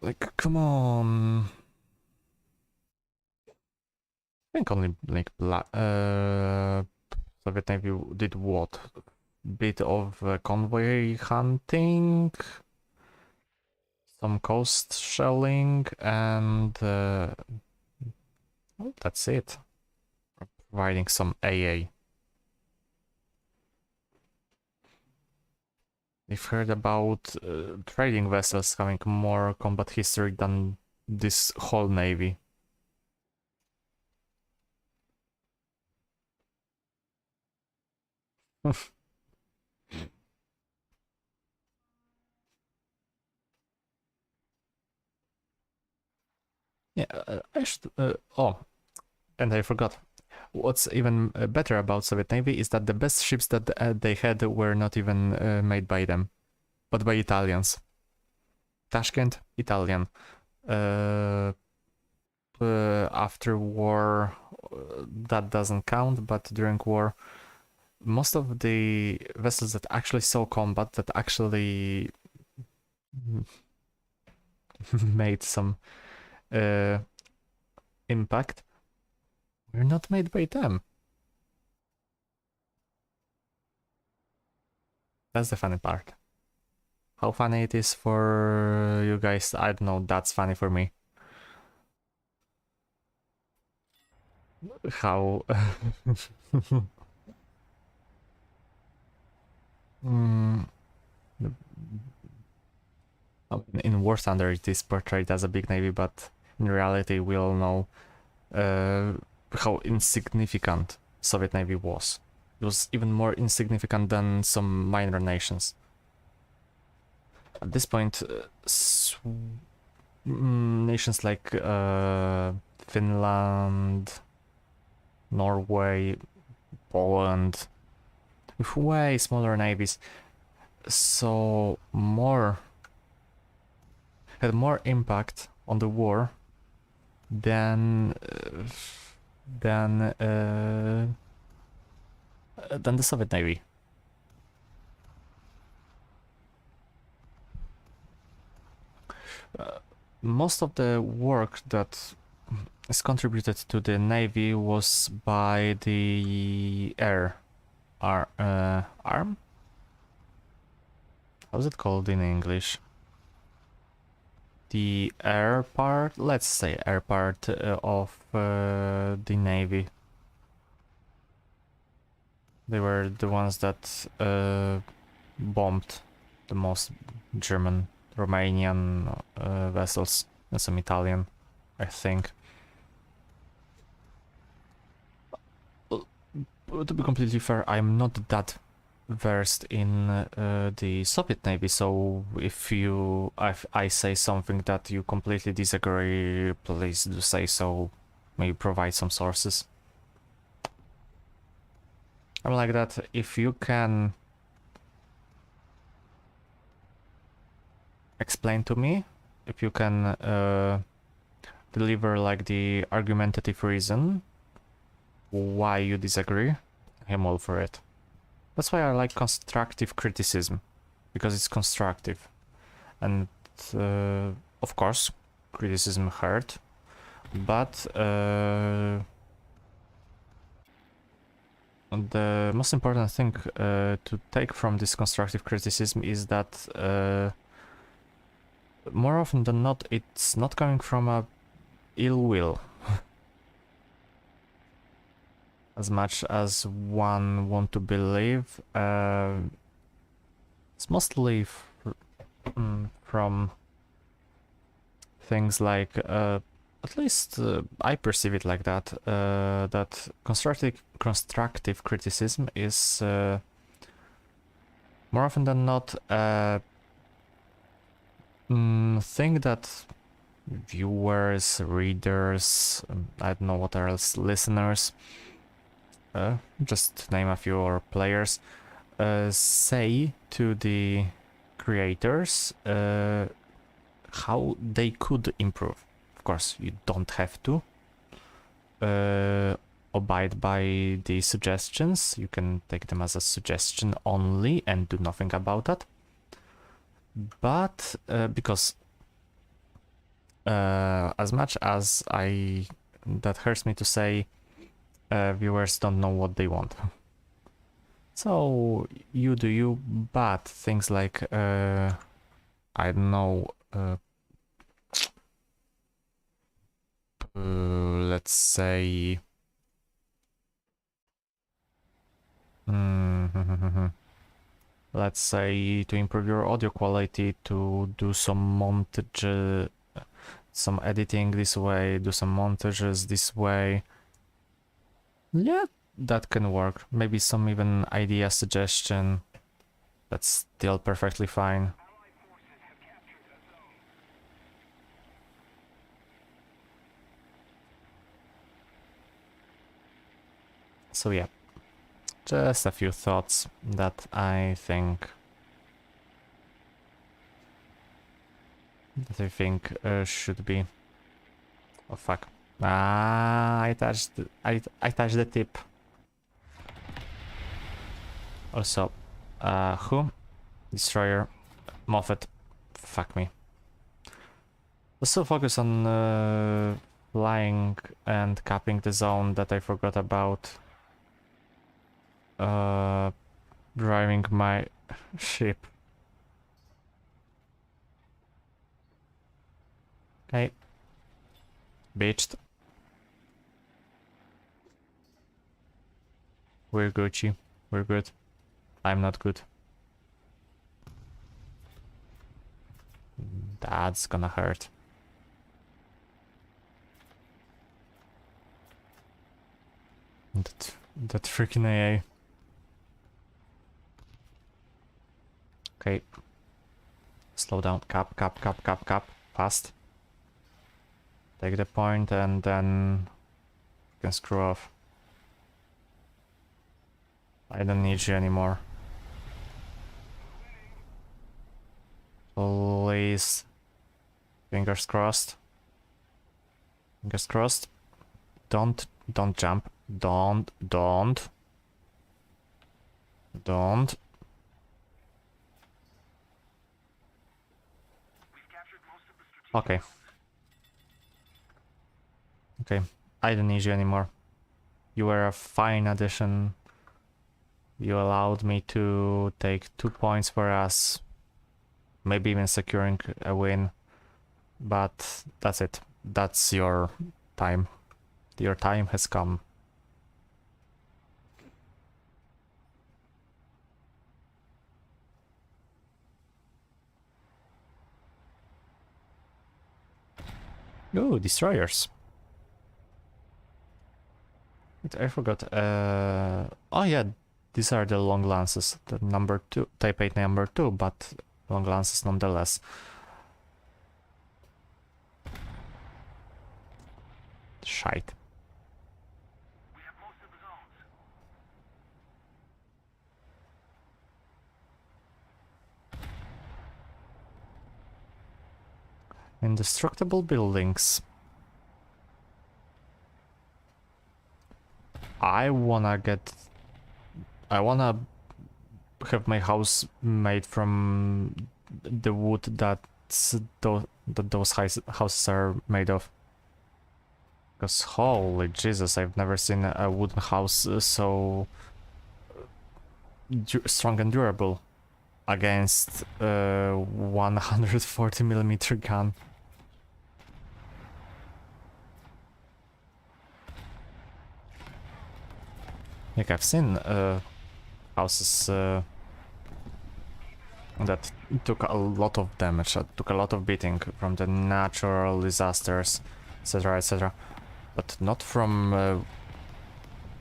Like, come on. I think only like Soviet Navy did what? Bit of convoy hunting, some coast shelling, and well, that's it. Providing some AA. They've heard about trading vessels having more combat history than this whole navy. Yeah, I should. Oh, and I forgot. What's even better about Soviet Navy is that the best ships that they had were not even made by them, but by Italians. Tashkent, Italian. After war, that doesn't count, but during war, most of the vessels that actually saw combat, that actually made some impact, were not made by them. That's the funny part. How funny it is for you guys, I don't know, that's funny for me. How... In War Thunder it is portrayed as a big navy, but in reality we all know how insignificant Soviet Navy was. It was even more insignificant than some minor nations. At this point, nations like Finland, Norway, Poland, with way smaller navies, so had more impact on the war than the Soviet Navy. Most of the work that is contributed to the Navy was by the arm? How's it called in English? The air part? Let's say air part of the Navy. They were the ones that bombed the most German, Romanian vessels, and some Italian, I think. To be completely fair, I'm not that versed in the Soviet Navy, so if I say something that you completely disagree, please do say so. Maybe provide some sources. I'm like that. If you can explain to me, if you can deliver like the argumentative reason why you disagree, I'm all for it. That's why I like constructive criticism, because it's constructive. And of course, criticism hurt, but the most important thing to take from this constructive criticism is that more often than not, it's not coming from a ill will. As much as one want to believe, it's mostly from things like, at least I perceive it like that, that constructive criticism is more often than not a thing that viewers, readers, I don't know what else, listeners, just name a few, or players, say to the creators how they could improve. Of course, you don't have to abide by the suggestions. You can take them as a suggestion only and do nothing about that. But because as much as that hurts me to say, viewers don't know what they want. So you do you, but things like I don't know, let's say let's say to improve your audio quality, to do some montage, some editing this way, do some montages this way. Yeah, that can work. Maybe some even idea suggestion. That's still perfectly fine. So yeah, just a few thoughts that I think should be. Oh fuck! Ah, I touched the tip. Also, who? Destroyer, Moffat. Fuck me. Let's still focus on flying and capping the zone that I forgot about. Driving my ship. Okay. Beached. We're Gucci. We're good. I'm not good. That's gonna hurt. That freaking AA. Okay. Slow down. Cap, cap, cap, cap, cap. Fast. Take the point and then you can screw off. I don't need you anymore. Please. Fingers crossed. Fingers crossed. Don't jump. Don't. Okay. Okay. I don't need you anymore. You were a fine addition. You allowed me to take 2 points for us. Maybe even securing a win. But that's it. That's your time. Your time has come. Oh, destroyers. I forgot. Oh yeah, these are the long lances. The number 2, Type 8 number 2, but long lances nonetheless. Shite. Indestructible buildings. I wanna have my house made from the wood that those houses are made of. Because holy Jesus, I've never seen a wooden house so strong and durable against 140mm gun. Like I've seen houses that took a lot of damage, took a lot of beating from the natural disasters, etc., etc., but not from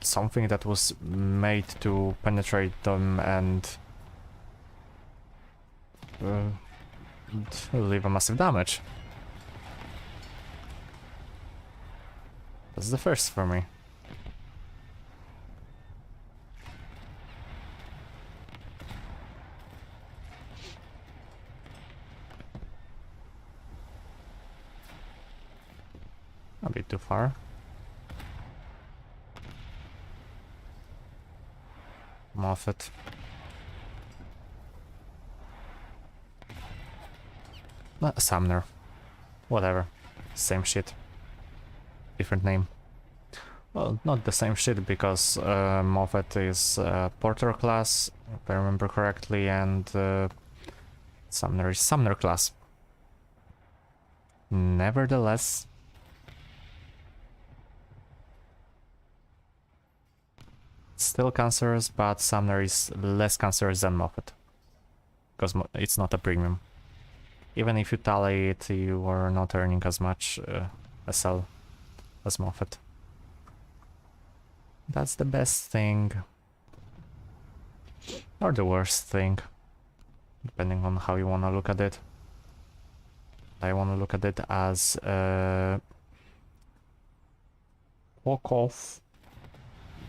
something that was made to penetrate them and leave a massive damage. That's the first for me. A bit too far. Moffat. Sumner. Whatever. Same shit. Different name. Well, not the same shit because Moffat is Porter class, if I remember correctly, and Sumner is Sumner class. Nevertheless, still cancerous, but Sumner is less cancerous than Moffat. Because it's not a premium. Even if you tally it, you are not earning as much SL as Moffat. That's the best thing. Or the worst thing. Depending on how you want to look at it. I want to look at it as walk off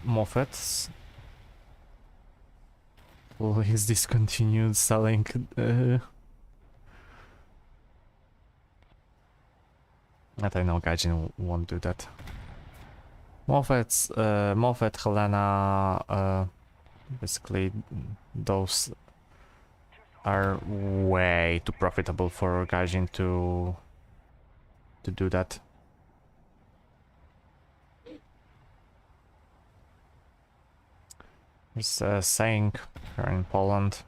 Moffats. Please discontinued selling. But I know Gaijin won't do that. Moffat, Helena, basically those are way too profitable for Gaijin to do that. There's a saying here in Poland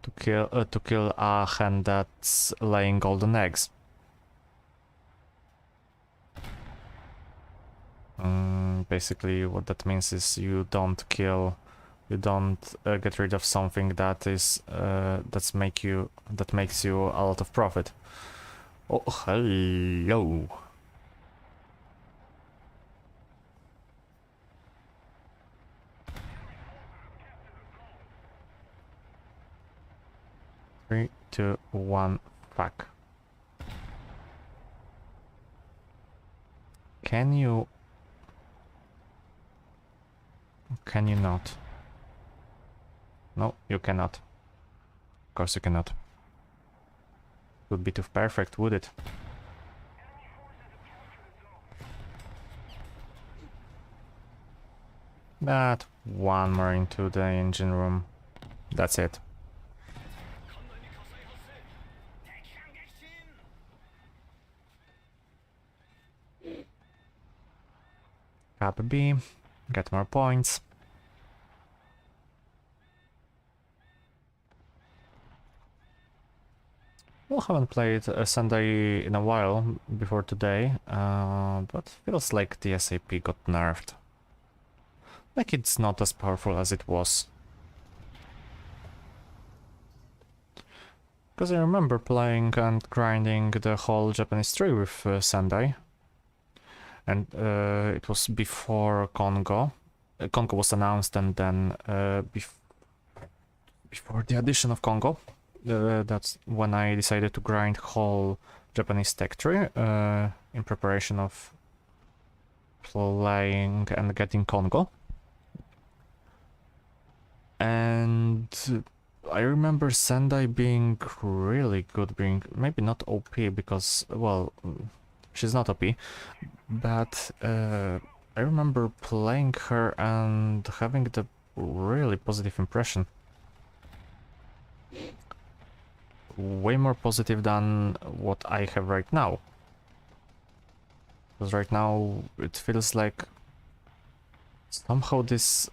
to kill a hen that's laying golden eggs. Basically, what that means is you don't get rid of something that makes you a lot of profit. Oh, hello. 3, 2, 1, fuck. Can you not? No, you cannot. Of course you cannot. Would be too perfect, would it? That one more into the engine room. That's it. Cap B, get more points. Well, haven't played Sendai in a while before today, but feels like the SAP got nerfed. Like it's not as powerful as it was. Because I remember playing and grinding the whole Japanese tree with Sendai. And it was before Congo. Congo was announced, and then before the addition of Congo, that's when I decided to grind whole Japanese tech tree in preparation of playing and getting Congo. And I remember Sendai being really good, being maybe not OP because, well, she's not OP, but I remember playing her and having the really positive impression. Way more positive than what I have right now. Because right now it feels like somehow these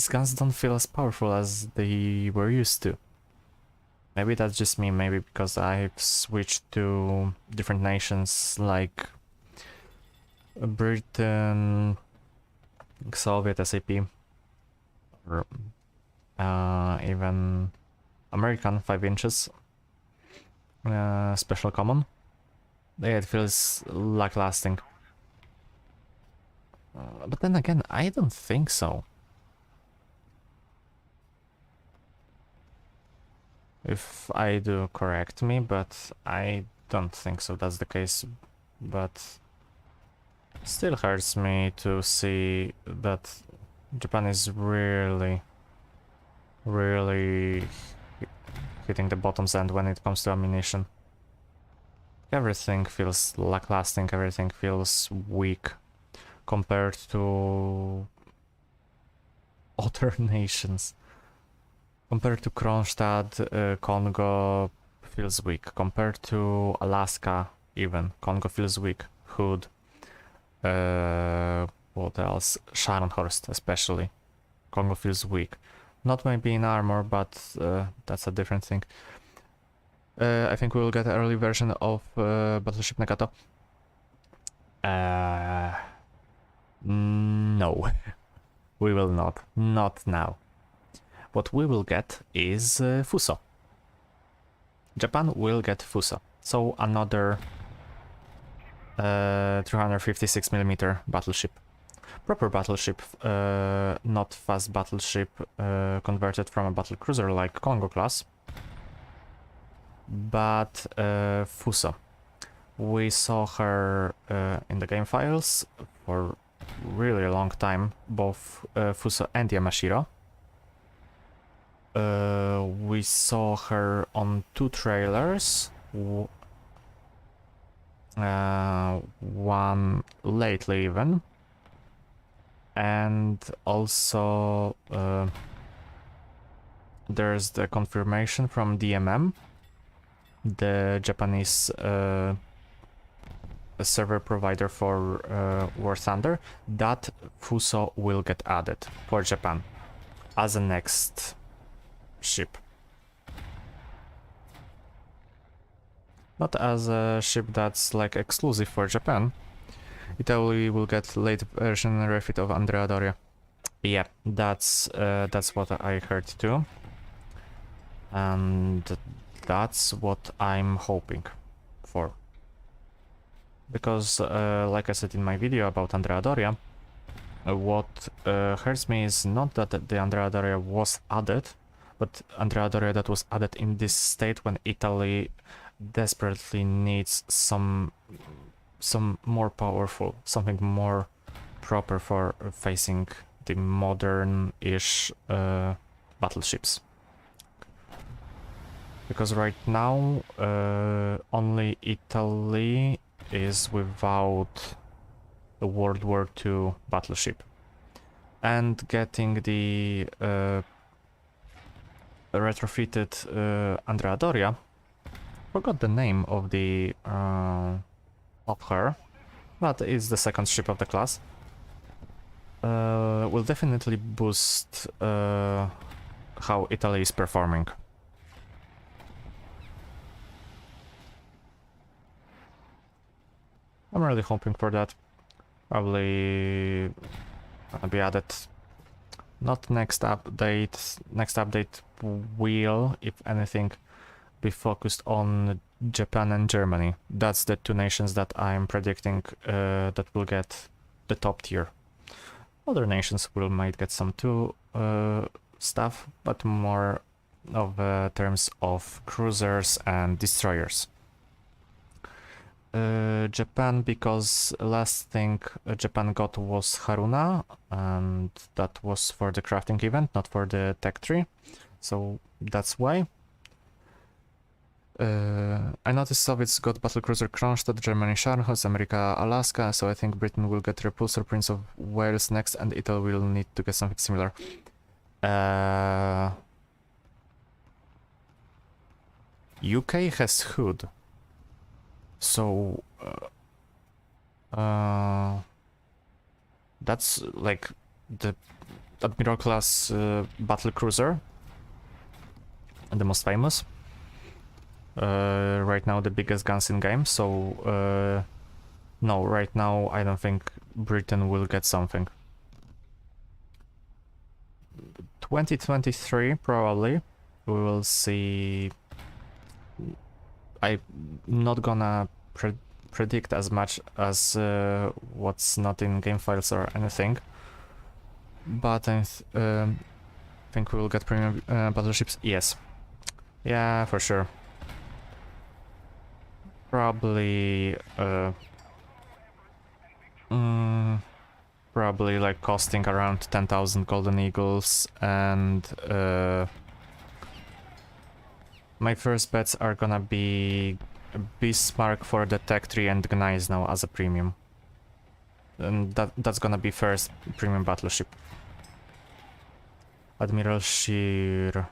guns don't feel as powerful as they were used to. Maybe that's just me, maybe because I've switched to different nations like Britain, Soviet SAP, or even American 5 inches special common. Yeah, it feels lacklusting. But then again, I don't think so. If I do, correct me, but I don't think so that's the case. But still hurts me to see that Japan is really hitting the bottom's end when it comes to ammunition. Everything feels lacklusting, everything feels weak compared to other nations. Compared to Kronstadt, Congo feels weak. Compared to Alaska, even, Congo feels weak. Hood. What else? Scharnhorst, especially. Congo feels weak. Not maybe in armor, but that's a different thing. I think we'll get an early version of Battleship Nagato. No. We will not. Not now. What we will get is Fuso. Japan will get Fuso. So another 356mm battleship. Proper battleship, not fast battleship converted from a battlecruiser like Congo class. But Fuso. We saw her in the game files for really long time, both Fuso and Yamashiro. We saw her on 2 trailers, one lately even, and also there's the confirmation from DMM, the Japanese server provider for War Thunder, that Fuso will get added for Japan as a next ship. Not as a ship that's like exclusive for Japan. Italy will get late version refit of Andrea Doria. Yeah, that's what I heard too. And that's what I'm hoping for. Because like I said in my video about Andrea Doria, what hurts me is not that the Andrea Doria was added, but Andrea Doria that was added in this state when Italy desperately needs some more powerful, something more proper for facing the modern-ish battleships. Because right now only Italy is without a World War II battleship. And getting the retrofitted Andrea Doria, forgot the name of the of her, but is the second ship of the class, will definitely boost how Italy is performing. I'm really hoping for that. Probably gonna be added. Not next update. Next update will, if anything, be focused on Japan and Germany. That's the two nations that I'm predicting that will get the top tier. Other nations might get some too stuff, but more of terms of cruisers and destroyers. Japan, because last thing Japan got was Haruna, and that was for the crafting event, not for the tech tree, so that's why. I noticed Soviets got battlecruiser Kronstadt, Germany Scharnhorst, America Alaska, so I think Britain will get Repulsor, Prince of Wales next, and Italy will need to get something similar. UK has Hood. So that's like the Admiral class battle cruiser, and the most famous. Right now the biggest guns in game. So no, right now I don't think Britain will get something. 2023 probably we will see. I'm not gonna predict as much as what's not in game files or anything, but I think we will get premium battleships. Yes, yeah, for sure. Probably probably like costing around 10,000 Golden Eagles, and my first bets are gonna be Bismarck for the Tech 3 and Gneisno as a premium. And that's gonna be first premium battleship. Admiral Scheer.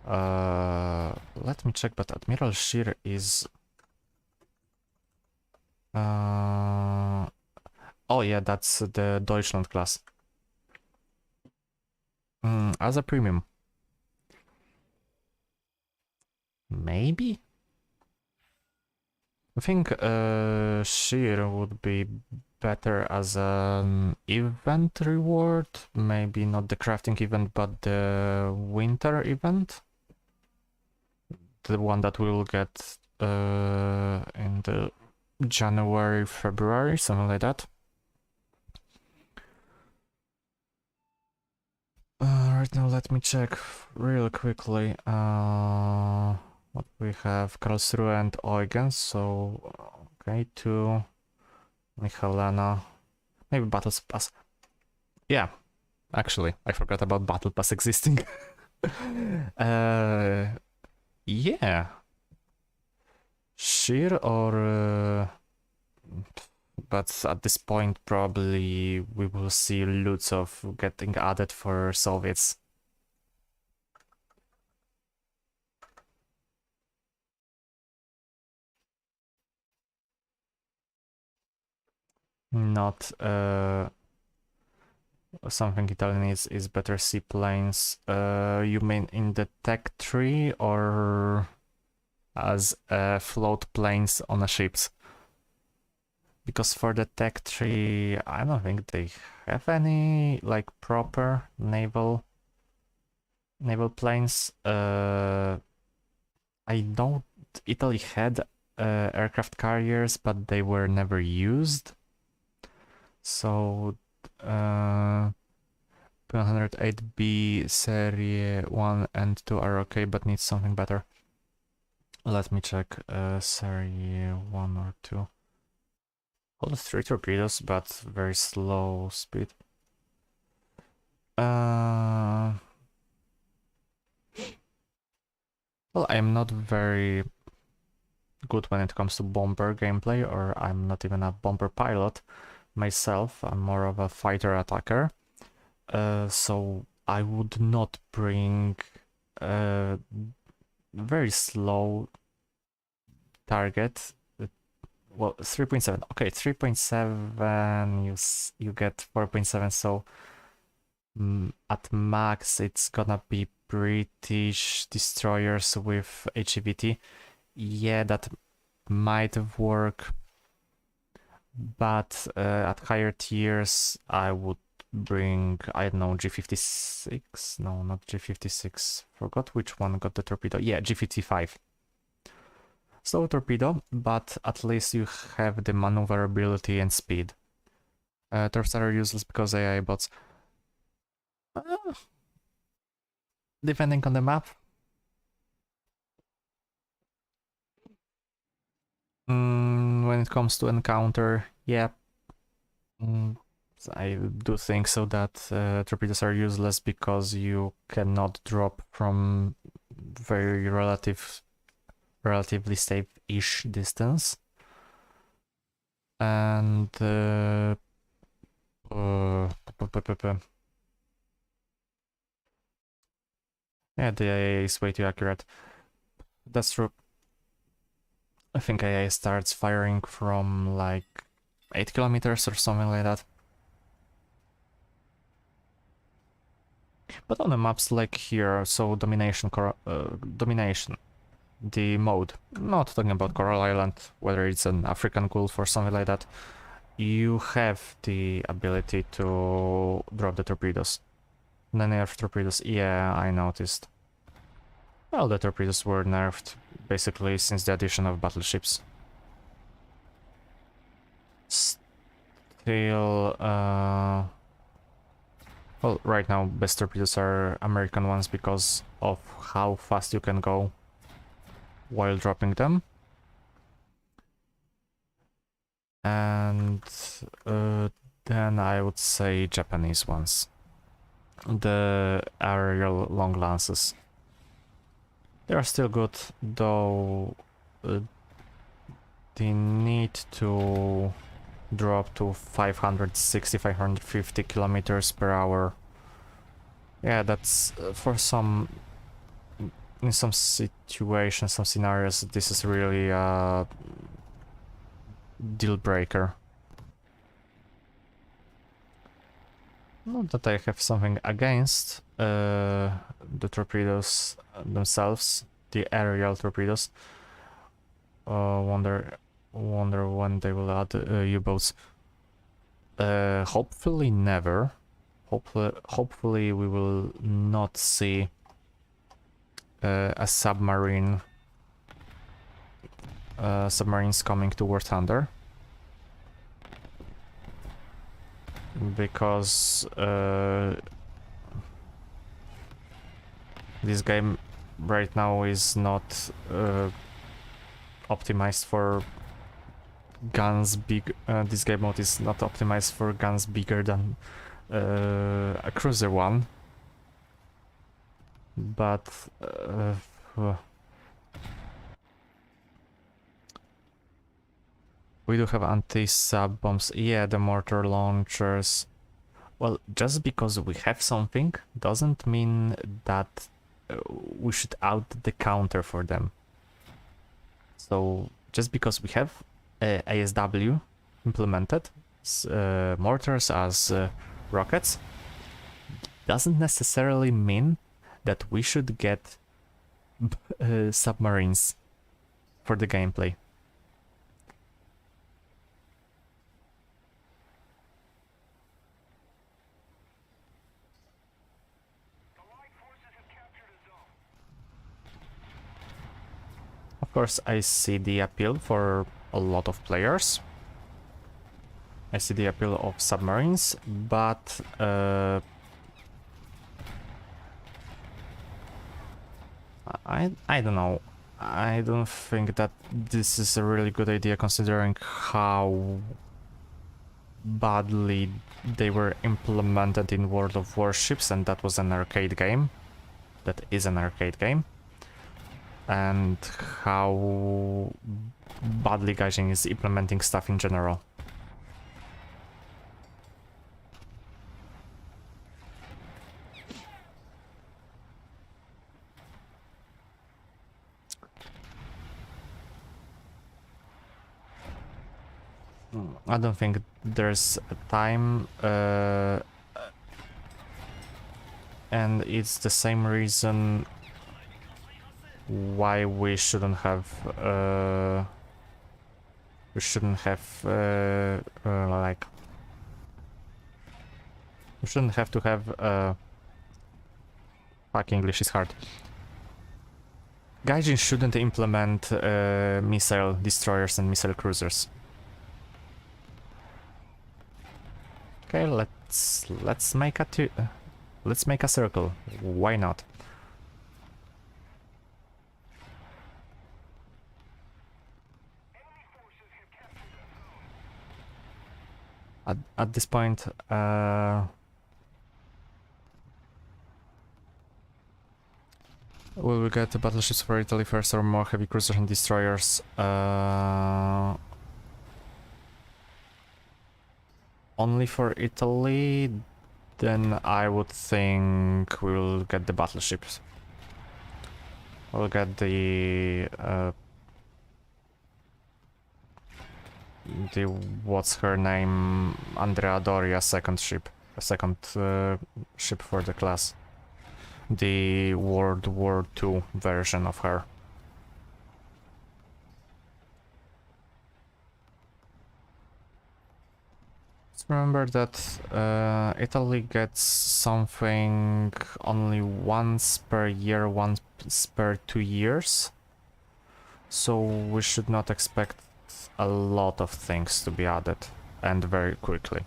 Let me check, but Admiral Scheer is... oh yeah, that's the Deutschland class. As a premium. Maybe? I think Sheer would be better as an event reward. Maybe not the crafting event, but the winter event. The one that we'll get in the January, February, something like that. Right now, let me check real quickly. What we have, Karlsruhe and Eugen, so okay, 2, Michalena, maybe Battle Pass. Yeah, actually, I forgot about Battle Pass existing. Yeah. Sheer or... but at this point probably we will see loads of getting added for Soviets. Not something Italian is better seaplanes. You mean in the tech tree or as float planes on the ships? Because for the tech tree, I don't think they have any like proper naval planes. I know Italy had aircraft carriers, but they were never used. So P108B Serie 1 and 2 are okay, but needs something better. Let me check Serie 1 or 2. All 3 torpedoes, but very slow speed. Well, I'm not very good when it comes to bomber gameplay, or I'm not even a bomber pilot myself. I'm more of a fighter attacker. So I would not bring very slow target. Well, 3.7. Okay, 3.7. You get 4.7. So at max, it's gonna be British destroyers with HEVT. Yeah, that might work, but at higher tiers, I would bring, I don't know, G56. No, not G56. Forgot which one got the torpedo. Yeah, G55. Slow torpedo, but at least you have the maneuverability and speed. Torps are useless because AI bots. Depending on the map. When it comes to encounter, yeah. I do think so that torpedoes are useless because you cannot drop from very relatively safe-ish distance. And yeah, the AA is way too accurate. That's true. I think AA starts firing from like 8 kilometers or something like that. But on the maps like here, so domination, the mode, not talking about Coral Island, whether it's an African Gulf or something like that, you have the ability to drop the torpedoes. The nerfed torpedoes, yeah, I noticed. Well, the torpedoes were nerfed basically since the addition of battleships. Still, well, right now best torpedoes are American ones because of how fast you can go while dropping them. And then I would say Japanese ones. The aerial long lances. They are still good, though they need to drop to 560, 550 kilometers per hour. Yeah, that's for some... In some situations, some scenarios, this is really a deal breaker. Not that I have something against the torpedoes themselves, the aerial torpedoes. Wonder when they will add U-boats. Hopefully never. Hopefully we will not see a submarines coming toward Thunder, because this game right now is not optimized for guns big. This game mode is not optimized for guns bigger than a cruiser one. But we do have anti-sub bombs. Yeah, the mortar launchers. Well, just because we have something doesn't mean that we should out the counter for them. So just because we have ASW implemented, mortars as rockets, doesn't necessarily mean that we should get submarines for the gameplay. Of course, I see the appeal for a lot of players. I see the appeal of submarines, but I don't know. I don't think that this is a really good idea considering how badly they were implemented in World of Warships, and that was an arcade game. That is an arcade game. And how badly Gaijin is implementing stuff in general. I don't think there's a time, and it's the same reason why we shouldn't have like we shouldn't have to have fuck, English is hard. Gaijin shouldn't implement missile destroyers and missile cruisers. Okay, let's make a circle. Why not? At this point, we will get the battleships for Italy first, or more heavy cruisers and destroyers. Only for Italy, then I would think we will get the battleships. We'll get the what's her name, Andrea Doria second ship for the class, the World War II version of her. Remember that Italy gets something only once per year, once per 2 years, so we should not expect a lot of things to be added, and very quickly.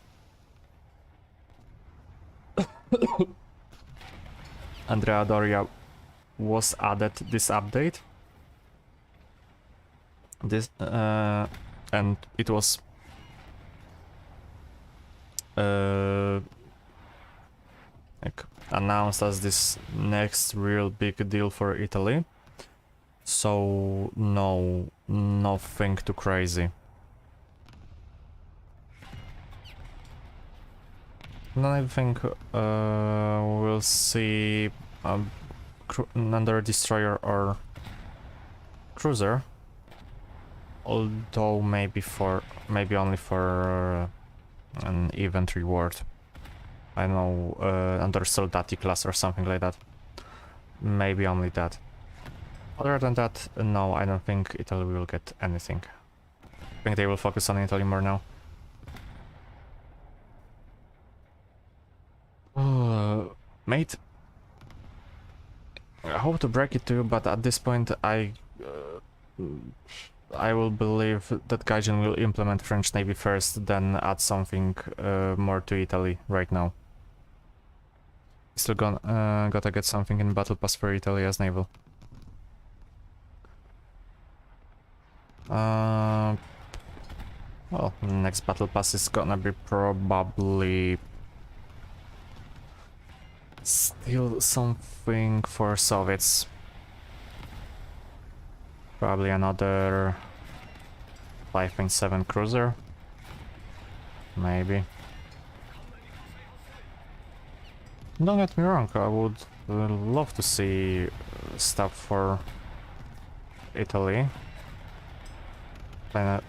Andrea Doria was added this update, and it was like announced as this next real big deal for Italy. So no, nothing too crazy. Then I think we'll see another destroyer or cruiser, although maybe only for an event reward. I don't know, under Soldati class or something like that. Maybe only that. Other than that, no, I don't think Italy will get anything. I think they will focus on Italy more now. Mate, I hope to break it to you, but at this point I will believe that Gaijin will implement French Navy first, then add something more to Italy right now. Still gotta get something in Battle Pass for Italy as naval. Well, next Battle Pass is gonna be probably still something for Soviets. Probably another 5.7 cruiser. Maybe. Don't get me wrong, I would love to see stuff for Italy. A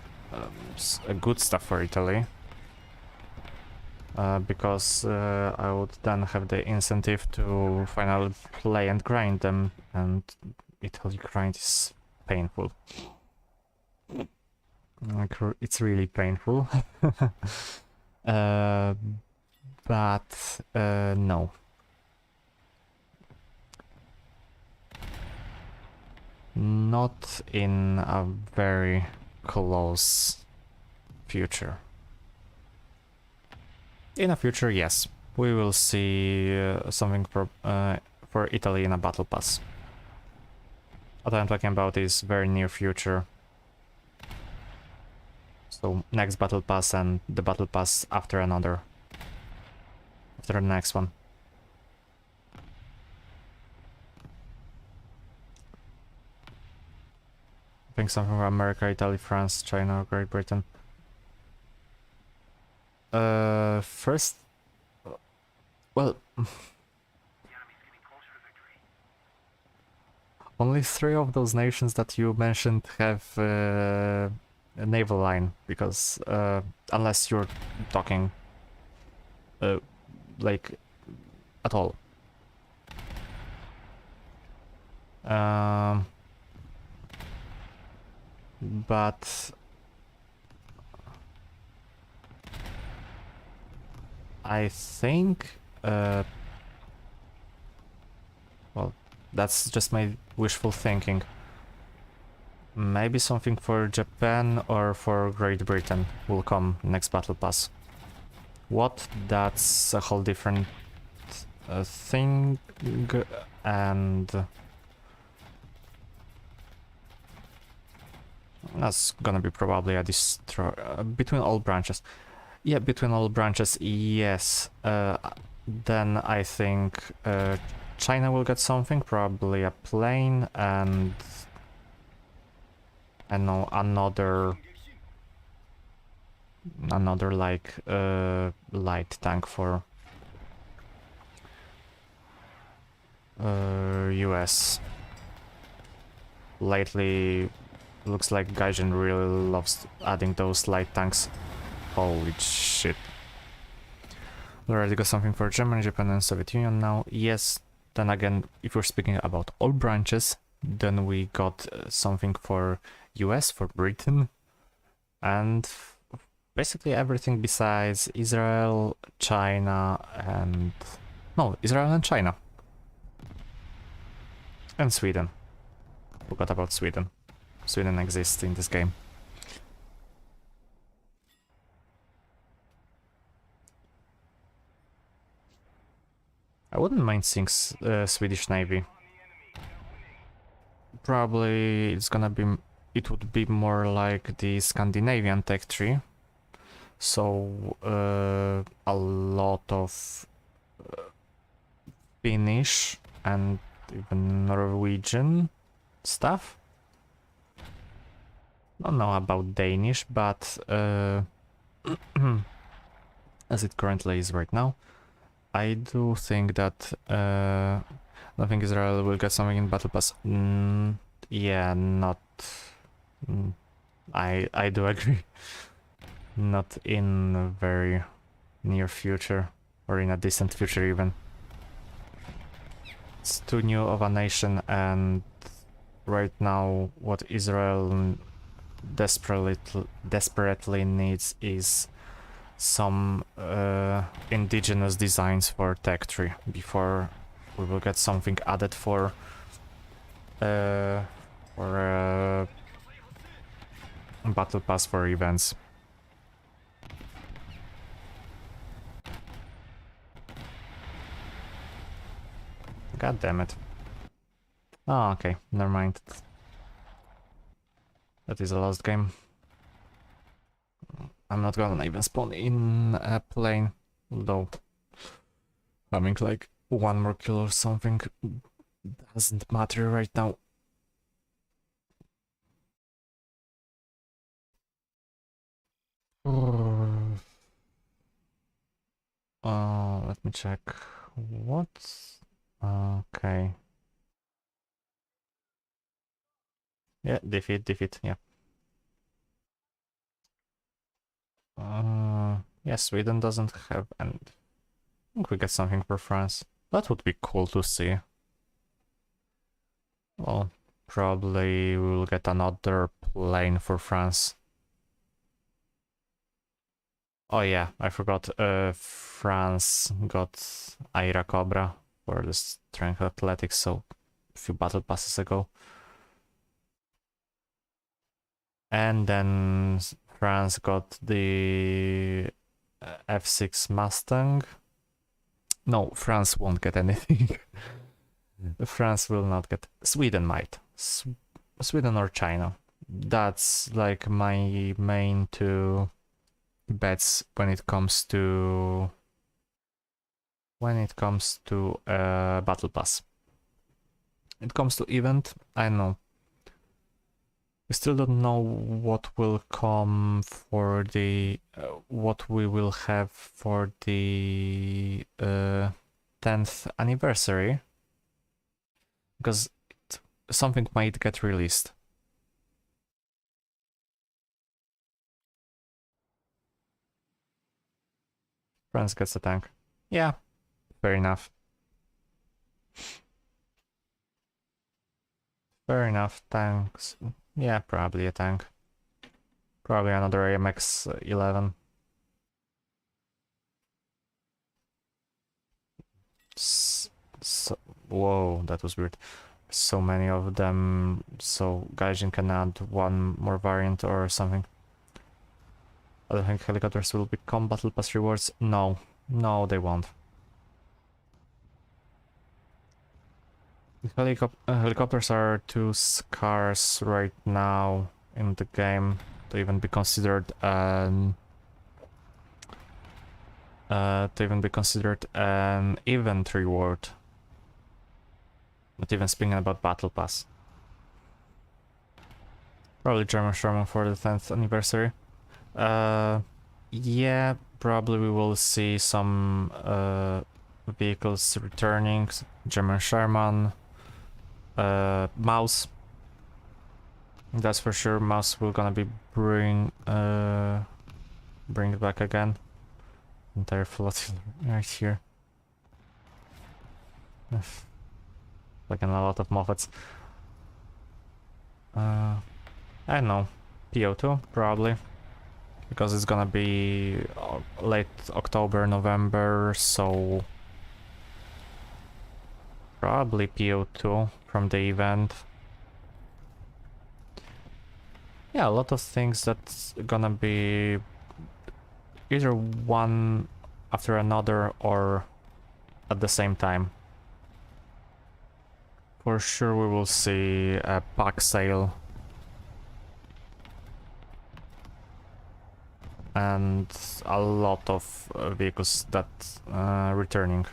good stuff for Italy. Because I would then have the incentive to finally play and grind them, and Italy grind is painful. Like, it's really painful. But no. Not in a very close future. In a future, yes, we will see something for Italy in a battle pass. What I'm talking about is very near future. So next battle pass and the battle pass after another. After the next one. I think something from America, Italy, France, China, Great Britain. First... Well... Only 3 of those nations that you mentioned have a naval line, because unless you're talking like at all. But I think well, that's just my wishful thinking. Maybe something for Japan or for Great Britain will come next battle pass. What? That's a whole different thing, and that's gonna be probably a destroy between all branches. Yeah, between all branches, yes. Then I think China will get something, probably a plane, and I know another like light tank for US. Lately, looks like Gaijin really loves adding those light tanks. Holy shit. We already got something for Germany, Japan and Soviet Union now. Yes, then again, if we're speaking about all branches, then we got something for US, for Britain, and basically everything besides Israel, China, and... No, Israel and China. And Sweden. Forgot about Sweden. Sweden exists in this game. I wouldn't mind seeing Swedish Navy. Probably it's gonna be... It would be more like the Scandinavian tech tree. So a lot of Finnish and even Norwegian stuff. Don't know about Danish, but as it currently is right now, I do think that I think Israel will get something in Battle Pass. Yeah, not... I do agree. Not in a very near future, or in a distant future even. It's too new of a nation, and right now what Israel desperately needs is some indigenous designs for tech tree before we will get something added for battle pass for events. God damn it. Oh, okay, never mind. That is a lost game. I'm not gonna even spawn in a plane, though having like one more kill or something doesn't matter right now. Let me check. What? Okay. Yeah, defeat, yeah. Yeah, Sweden doesn't have, and I think we get something for France. That would be cool to see. Well, probably we'll get another plane for France. Oh yeah, I forgot, France got Aira Cobra for the strength athletics, so a few battle passes ago. And then France got the F6 Mustang. No, France won't get anything. France will not get... Sweden might. Sweden or China. That's like my main two bets when it comes to battle pass. It comes to event, I don't know. We still don't know what will come for the what we will have for the 10th anniversary, because something might get released. France gets a tank. Yeah, fair enough. Fair enough, tanks. Yeah, probably a tank. Probably another AMX 11. So, whoa, that was weird. So many of them, so Gaijin can add one more variant or something. I don't think helicopters will become battle pass rewards. No, no, they won't. Helicopters are too scarce right now in the game to even be considered an event reward. Not even speaking about battle pass. Probably German Sherman for the 10th anniversary. Yeah, probably we will see some vehicles returning. German Sherman, Mouse. That's for sure. Mouse will gonna be bring it back again. Entire flotilla right here. Like a lot of Moffats. I don't know. PO2 probably, because it's gonna be late October, November, so probably PO2 from the event. Yeah, a lot of things that's gonna be either one after another or at the same time. For sure we will see a pack sale and a lot of vehicles that returning.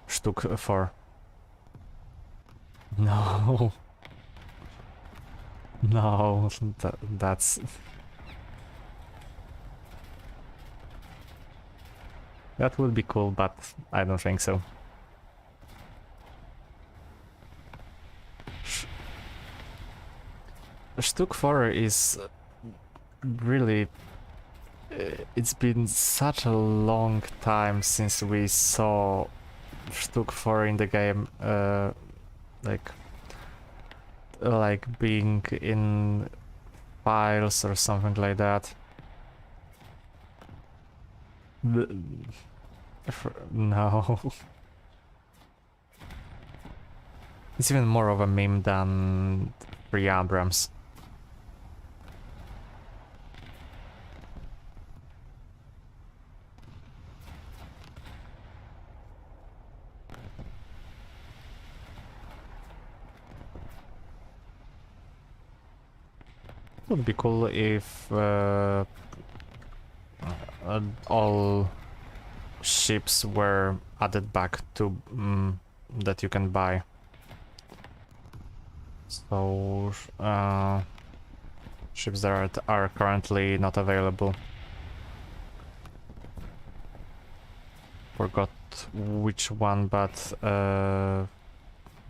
Stuk 4. No. No, that's... That would be cool, but I don't think so. Stuk 4 is really... It's been such a long time since we saw Stuk 4 in the game, like being in files or something like that. No. It's even more of a meme than Free Abrams. It would be cool if all ships were added back to that you can buy. So ships that are currently not available. Forgot which one, but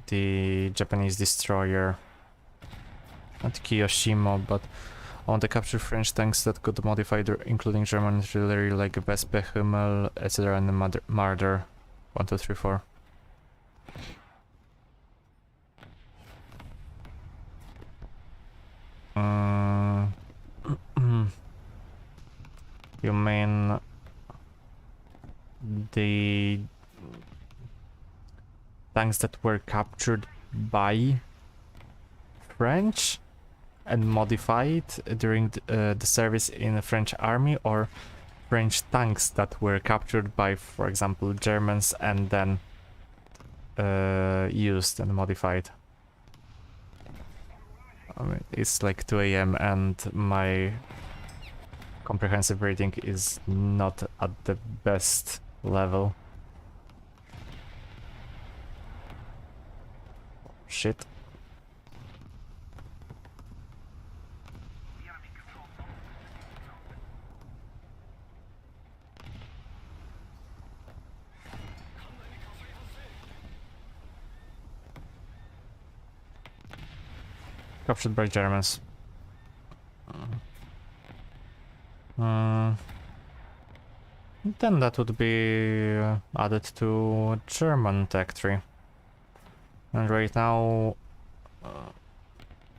the Japanese destroyer. Not Kiyoshima, but I want to capture French tanks that could modify, including German artillery like Wespe, Hummel, etc. and Marder. 1, 2, 3, 4. You mean the tanks that were captured by French and modified during the service in the French army, or French tanks that were captured by, for example, Germans and then used and modified? I mean, it's like 2 a.m. and my comprehensive reading is not at the best level. Shit. Captured by Germans. Then that would be added to German tech tree. And right now, I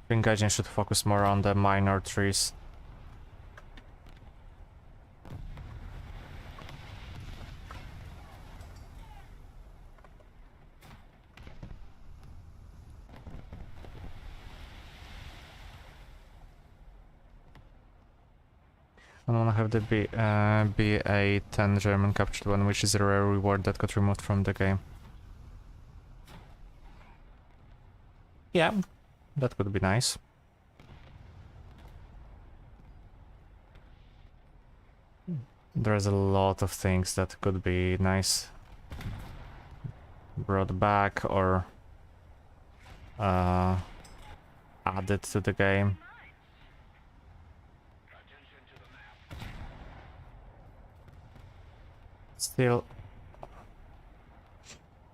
think Gaijin should focus more on the minor trees. I wanna have the BA-10 German captured one, which is a rare reward that got removed from the game. Yeah, that could be nice. There's a lot of things that could be nice. Brought back or added to the game. Still,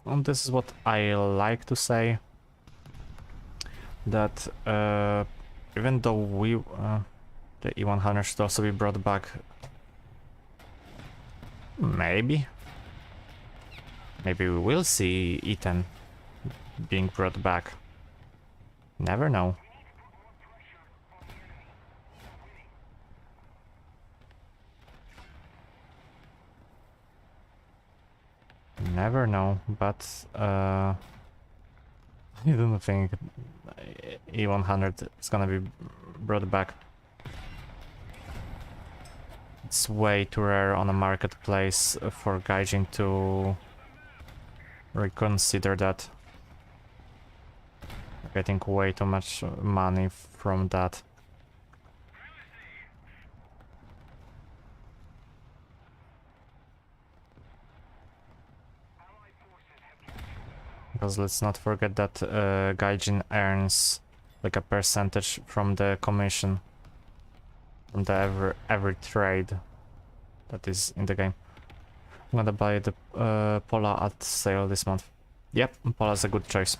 this is what I like to say, that even though the E100 should also be brought back, maybe we will see E10 being brought back. Never know. Never know, but I don't think E100 is gonna be brought back. It's way too rare on a marketplace for Gaijin to reconsider that. Getting way too much money from that. Because let's not forget that Gaijin earns like a percentage from the commission from the every trade that is in the game. I'm gonna buy the Pola at sale this month. Yep, Pola's a good choice.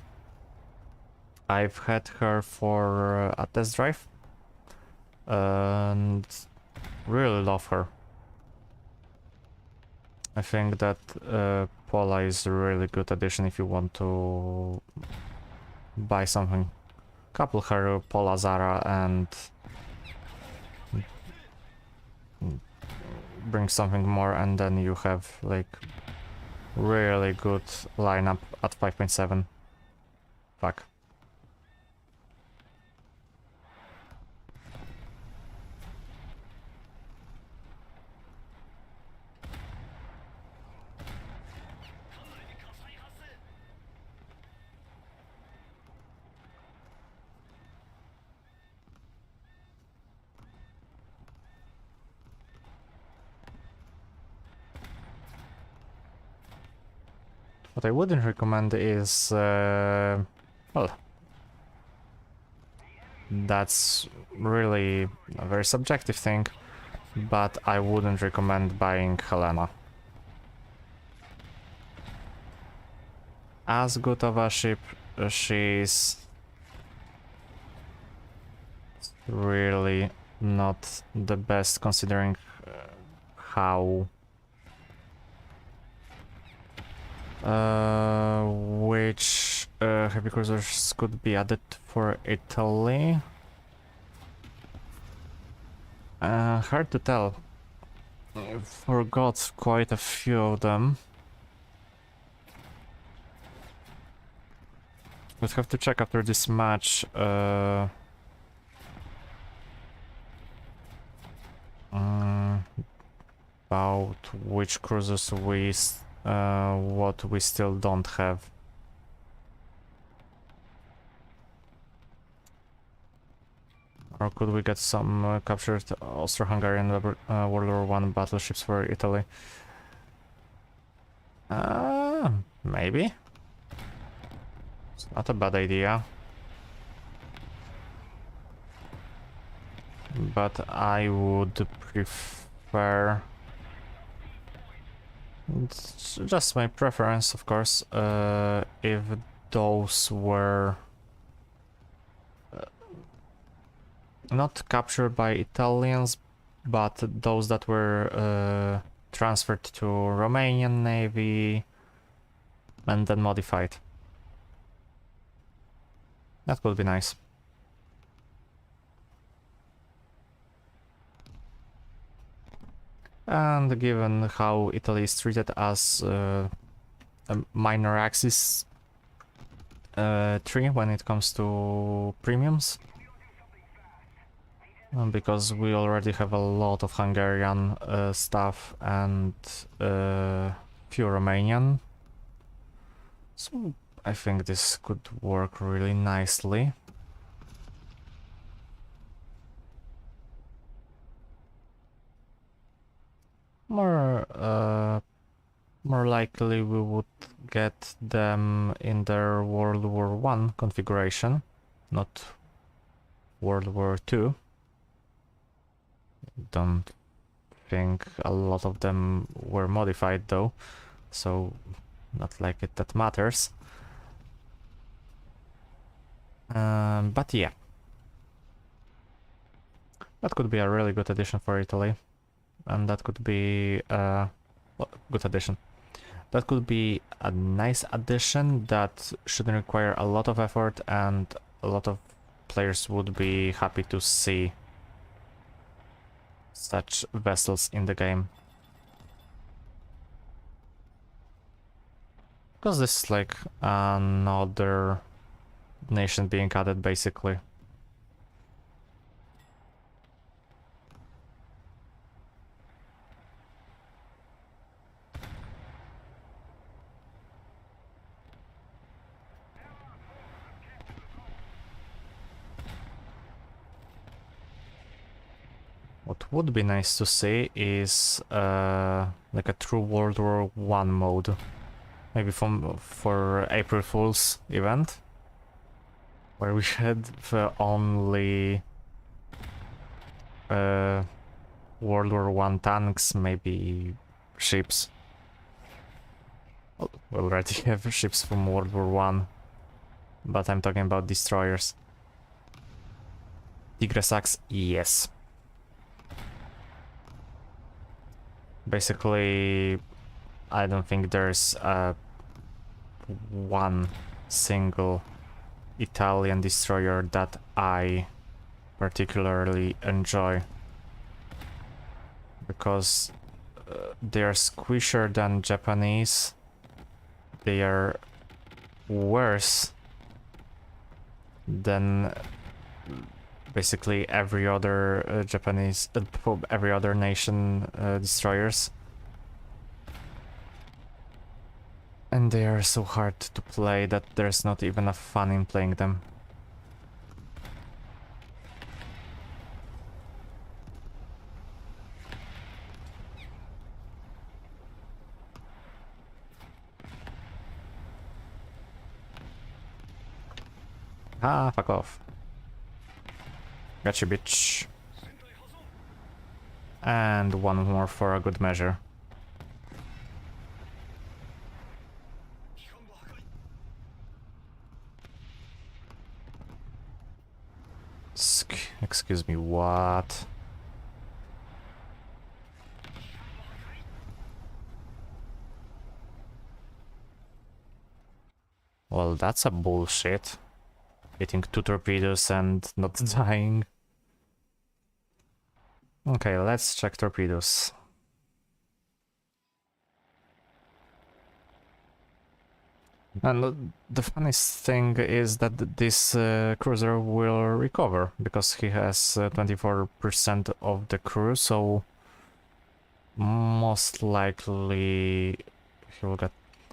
I've had her for a test drive and really love her. I think that Pola is a really good addition if you want to buy something. Couple her Pola Zara and bring something more, and then you have like really good lineup at 5.7. Fuck. What I wouldn't recommend is, well, that's really a very subjective thing, but I wouldn't recommend buying Helena. As good of a ship, she's really not the best considering how which heavy cruisers could be added for Italy. Hard to tell. I forgot quite a few of them. We'll have to check after this match. About which cruisers what we still don't have. Or could we get some captured Austro-Hungarian World War One battleships for Italy? Maybe. It's not a bad idea. But I would prefer... It's just my preference, of course, if those were not captured by Italians, but those that were transferred to Romanian Navy and then modified. That would be nice. And given how Italy is treated as a minor axis tree when it comes to premiums, because we already have a lot of Hungarian stuff and few Romanian, so I think this could work really nicely. More likely we would get them in their World War One configuration, not World War Two. Don't think a lot of them were modified though, so not like that matters. But yeah, that could be a really good addition for Italy, and that could be a good addition. That could be a nice addition that shouldn't require a lot of effort, and a lot of players would be happy to see such vessels in the game. Because this is like another nation being added, basically. What would be nice to see is like a true World War One mode, maybe for April Fool's event, where we had only World War One tanks, maybe ships. Well, we already have ships from World War One, but I'm talking about destroyers. Tigresax, yes. Basically, I don't think there's one single Italian destroyer that I particularly enjoy, because they're squishier than Japanese. They are worse than basically every other Japanese, every other nation destroyers. And they are so hard to play that there's not even enough fun in playing them. Ah, fuck off. Gotcha, bitch. And one more for a good measure. Excuse me, what? Well, that's a bullshit. Hitting 2 torpedoes and not dying. Okay, let's check torpedoes. And the funniest thing is that this cruiser will recover, because he has 24% of the crew, so most likely he will get...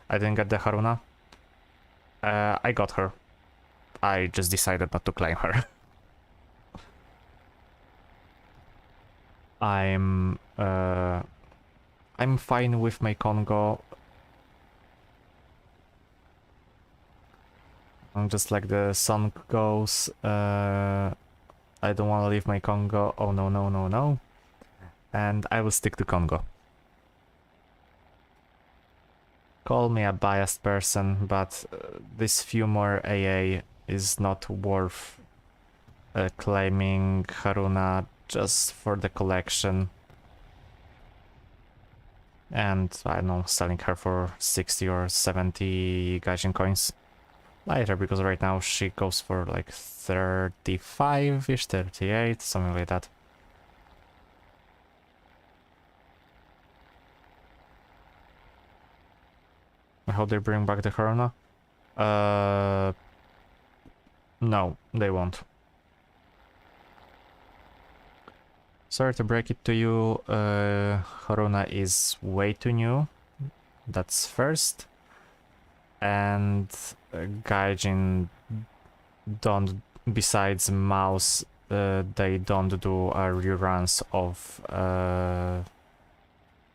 I didn't get the Haruna. I got her. I just decided not to claim her. I'm fine with my Congo. Just like the song goes, I don't want to leave my Congo. Oh no, no, no, no. And I will stick to Congo. Call me a biased person, but this few more AA is not worth claiming Haruna just for the collection. And, I don't know, selling her for 60 or 70 Gaijin coins later, because right now she goes for like 35-ish, 38, something like that. I hope they bring back the Haruna. No, they won't. Sorry to break it to you, Haruna is way too new. That's first. And Gaijin don't, besides mouse, they don't do reruns of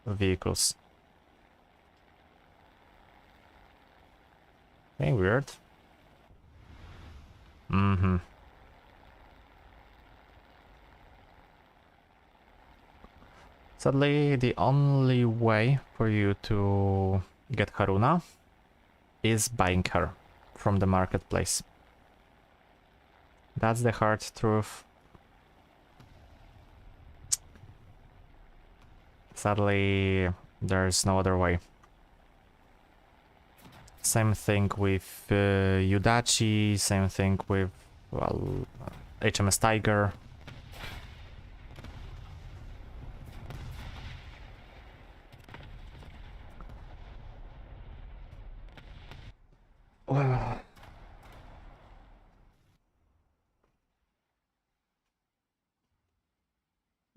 vehicles. Okay, weird. Mm-hmm. Sadly, the only way for you to get Haruna is buying her from the marketplace. That's the hard truth. Sadly, there's no other way. Same thing with Yudachi, same thing with, well, HMS Tiger. Well,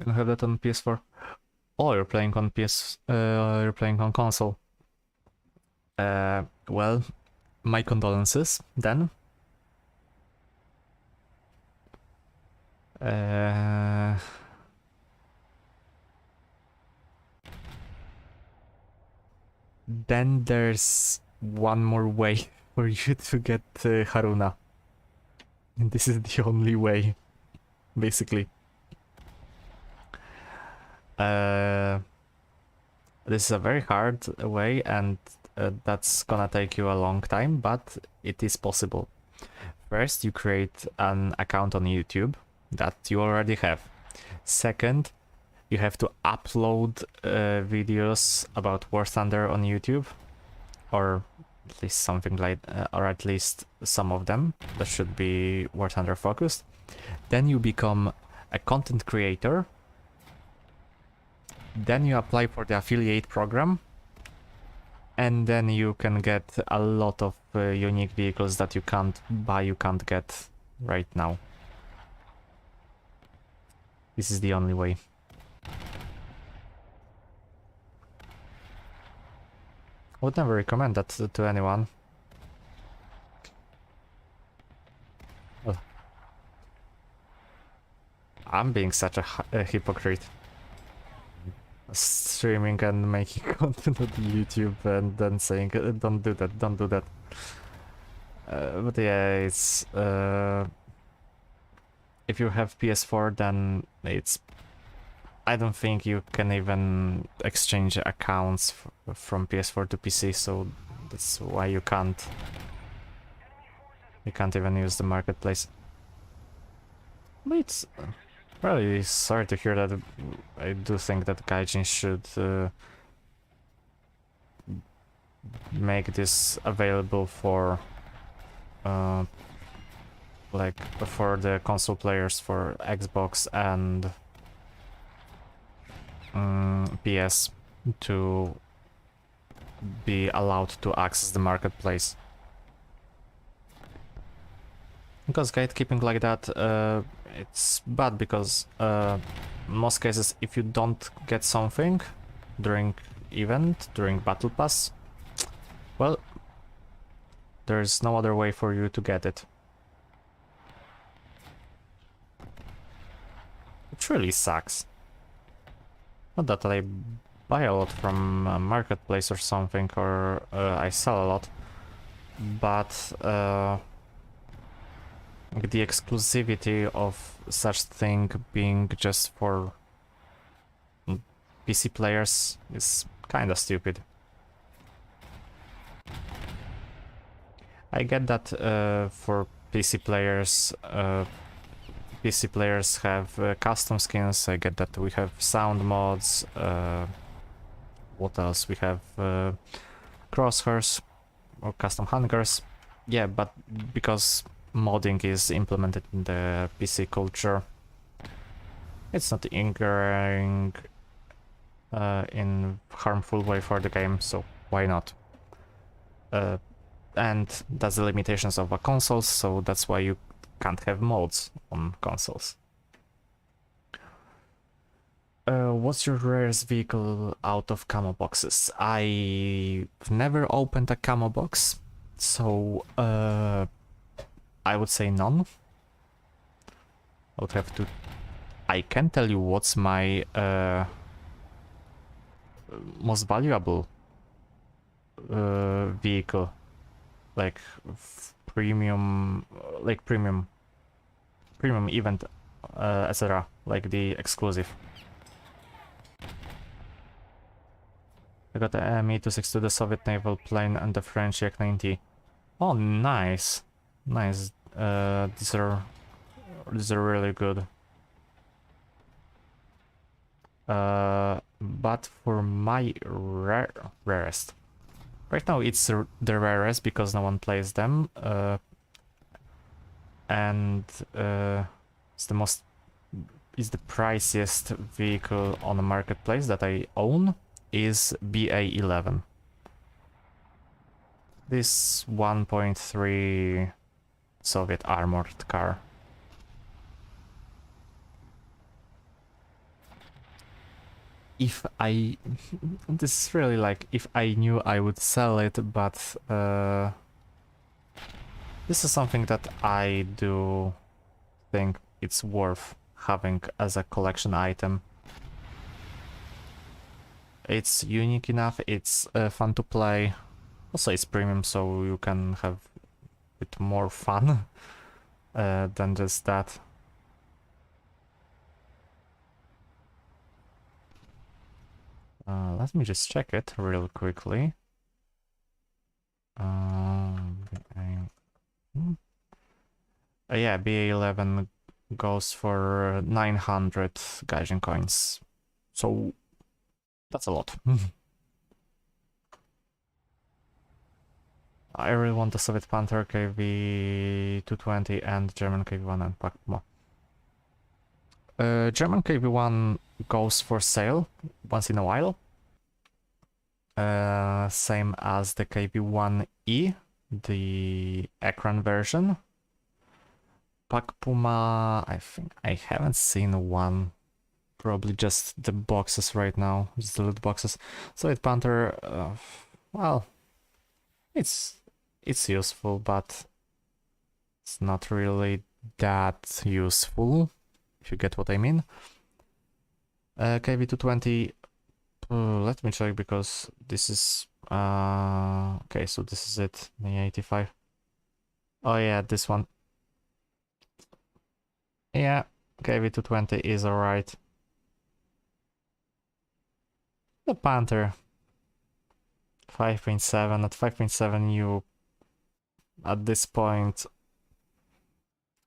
you have that on PS4. Oh, you're playing on you're playing on console. Well, my condolences then. Then there's one more way for you to get Haruna. And this is the only way, basically. This is a very hard way, and that's gonna take you a long time, but it is possible. First, you create an account on YouTube that you already have. Second, you have to upload videos about War Thunder on YouTube, or at least something like, or at least some of them that should be War Thunder focused. Then you become a content creator. Then you apply for the affiliate program, and then you can get a lot of unique vehicles that you can't buy, you can't get right now. This is the only way. I would never recommend that to anyone. Well, I'm being such a hypocrite. Streaming and making content on YouTube and then saying, don't do that, don't do that. But yeah, it's... if you have PS4, then it's... I don't think you can even exchange accounts from PS4 to PC, so that's why you can't. You can't even use the marketplace. But it's... really sorry to hear that. I do think that Gaijin should make this available for like for the console players for Xbox and PS to be allowed to access the marketplace. Because gatekeeping like that, it's bad, because in most cases, if you don't get something during event, during battle pass, well, there's no other way for you to get it. It really sucks. Not that I buy a lot from a marketplace or something, or I sell a lot, but the exclusivity of such thing being just for PC players is kinda stupid. I get that for PC players have custom skins. I get that we have sound mods. What else? We have crosshairs or custom hangers. Yeah, but because modding is implemented in the PC culture, it's not ingrained in harmful way for the game, so why not? And that's the limitations of a console, so that's why you can't have mods on consoles. What's your rarest vehicle out of camo boxes? I've never opened a camo box, so I would say none. I would have to... I can tell you what's my most valuable vehicle, like premium event, etc., like the exclusive. I got the Me-262, the Soviet naval plane, and the French Yak-90. Oh, nice, nice. These are really good. But for my rarest, right now it's the rarest because no one plays them, and it's the priciest vehicle on the marketplace that I own is BA-11. This 1.3 Soviet armored car. If I... this is really like, if I knew I would sell it, but this is something that I do think it's worth having as a collection item. It's unique enough, it's fun to play. Also, it's premium, so you can have a bit more fun than just that. Let me just check it real quickly. Yeah, BA-11 goes for 900 Gaijin coins. So that's a lot. I really want the Soviet Panther KV-220 and German KV-1 and pack more. German KV-1 goes for sale once in a while. Same as the KV-1E, the Ekran version. Pack Puma, I think I haven't seen one. Probably just the boxes right now, just the loot boxes. Soviet Panther, well, it's useful, but it's not really that useful, if you get what I mean. KV-220, let me check, because this is... okay, so this is it, the 85. Oh yeah, this one. Yeah, KV-220 is alright. The Panther 5.7. At 5.7 you at this point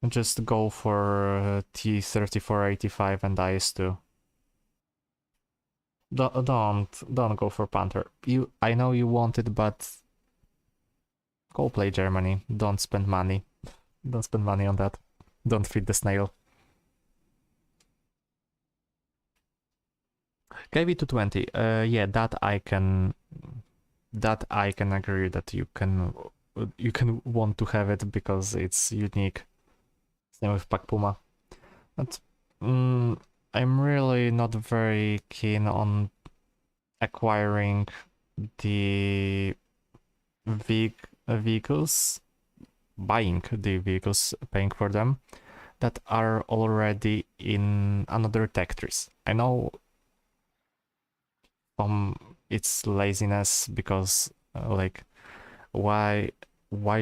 just go for T-3485 and IS-2. Don't go for Panther. I know you want it, but go play Germany. Don't spend money. Don't spend money on that. Don't feed the snail. KV-220, yeah, that I can agree that you can want to have it because it's unique. Same with Pack Puma. But I'm really not very keen on acquiring the vehicles, buying the vehicles, paying for them, that are already in another tech trees. I know its laziness, because like why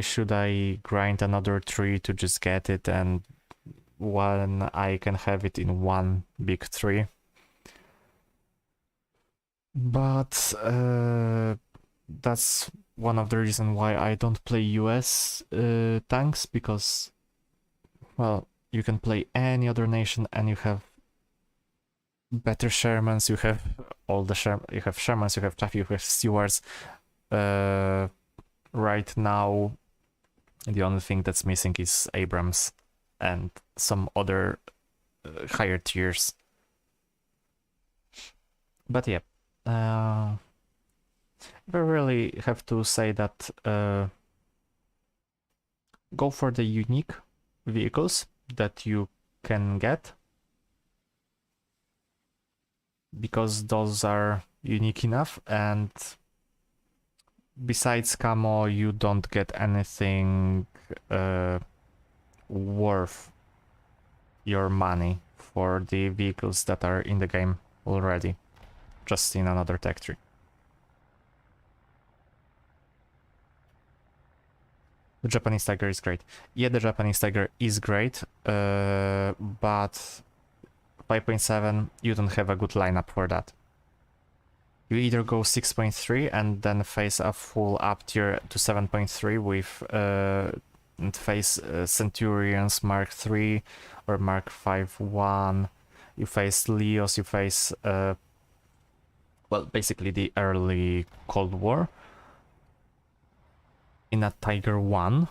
should I grind another tree to just get it, and when I can have it in one big tree? But that's one of the reasons why I don't play US tanks, because, well, you can play any other nation and you have better Shermans, you have all the you have Shermans, you have Chaffee, you have Stewards. Right now, the only thing that's missing is Abrams and some other higher tiers. But yeah, we really have to say that go for the unique vehicles that you can get, because those are unique enough, and besides camo you don't get anything worth your money for the vehicles that are in the game already, just in another tech tree. The Japanese Tiger is great. Yeah, the Japanese Tiger is great, but 5.7, you don't have a good lineup for that. You either go 6.3 and then face a full up tier to 7.3 with and face Centurions Mark 3 or Mark 5-1. You face Leos, you face well, basically the early Cold War in a Tiger 1,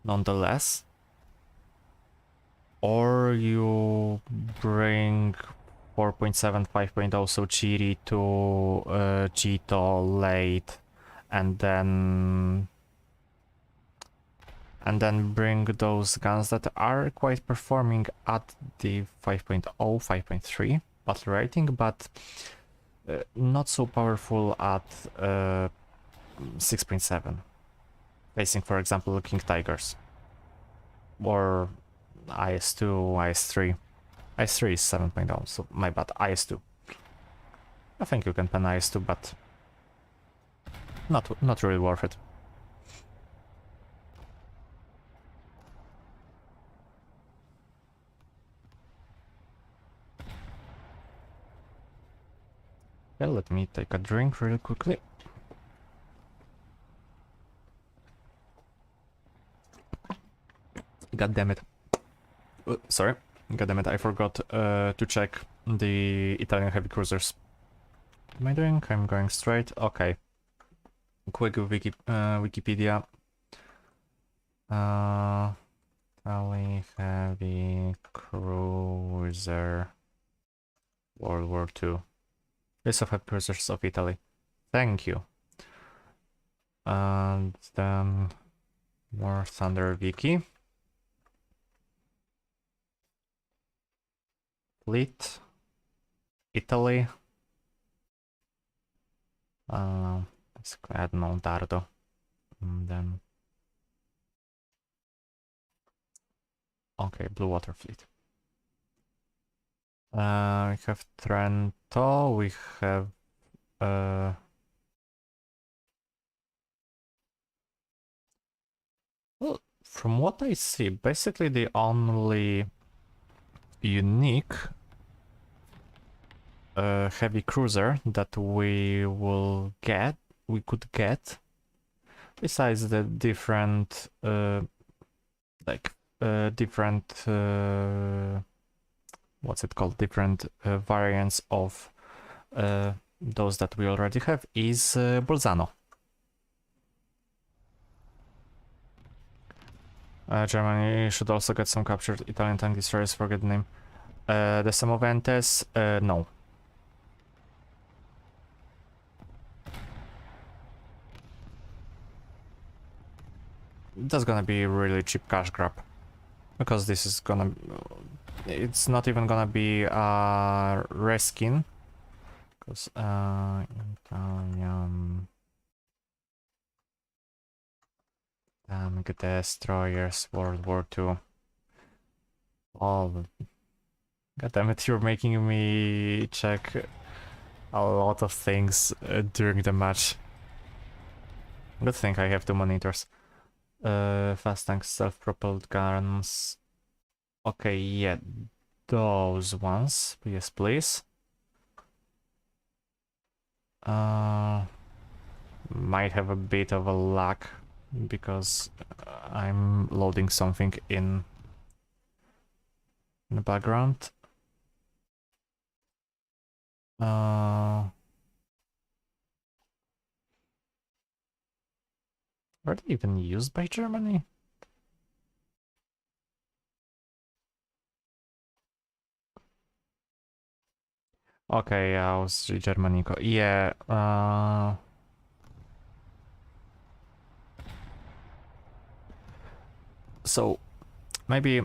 nonetheless. Or you bring 4.7, 5.0, so Chiri to Cheeto late, and then bring those guns that are quite performing at the 5.0, 5.3 battle rating, but not so powerful at 6.7, facing, for example, King Tigers or IS-2, IS-3. IS-3 is 7.0, so my bad, IS-2. I think you can pen IS-2, but not really worth it. Okay, let me take a drink really quickly. God damn it. Sorry. God damn it, I forgot to check the Italian heavy cruisers. What am I doing? I'm going straight. Okay. Quick Wikipedia. Italy heavy cruiser World War II. List of heavy cruisers of Italy. Thank you. And then more Thunder Wiki. Fleet. Italy. Let's add no Dardo. And then okay, Blue Water Fleet. We have Trento, we have well, from what I see, basically the only unique heavy cruiser that we could get, besides the different different what's it called, different variants of those that we already have, is Bolzano. Germany should also get some captured Italian tank destroyers, forget the name. The Semoventes, no. That's gonna be really cheap cash grab, because this is gonna, it's not even gonna be a reskin, because Italian tank destroyers World War II. Oh, god damn it, you're making me check a lot of things during the match. Good thing I have two monitors. Fast tanks, self-propelled guns. Okay, yeah, those ones. Yes, please. Might have a bit of a lag because I'm loading something in the background. Were they even used by Germany? Okay, Austria, Germany. Yeah, so maybe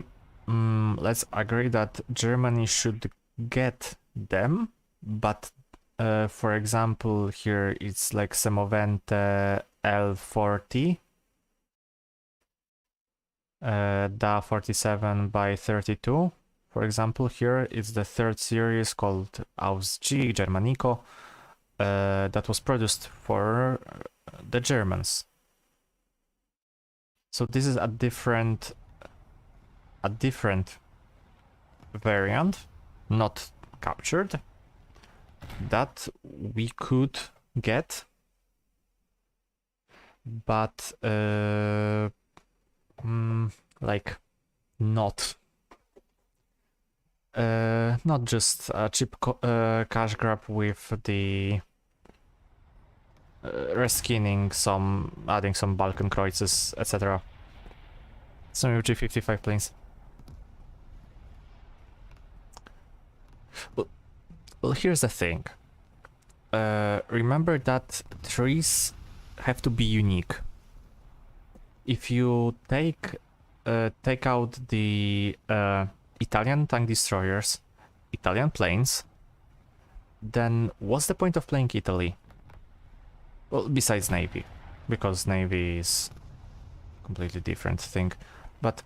let's agree that Germany should get them, but for example, here it's like Semovente L40, Da 47 by 32. For example, here it's the third series called Aus G Germanico that was produced for the Germans. So this is a different variant, not captured, that we could get, but like not just a cheap cash grab with the reskinning adding some Balkan Kreuzes, etc. Some G55 planes. Well, here's the thing. Remember that trees have to be unique. If you take out the Italian tank destroyers, Italian planes, then what's the point of playing Italy? Well, besides Navy, because Navy is a completely different thing, but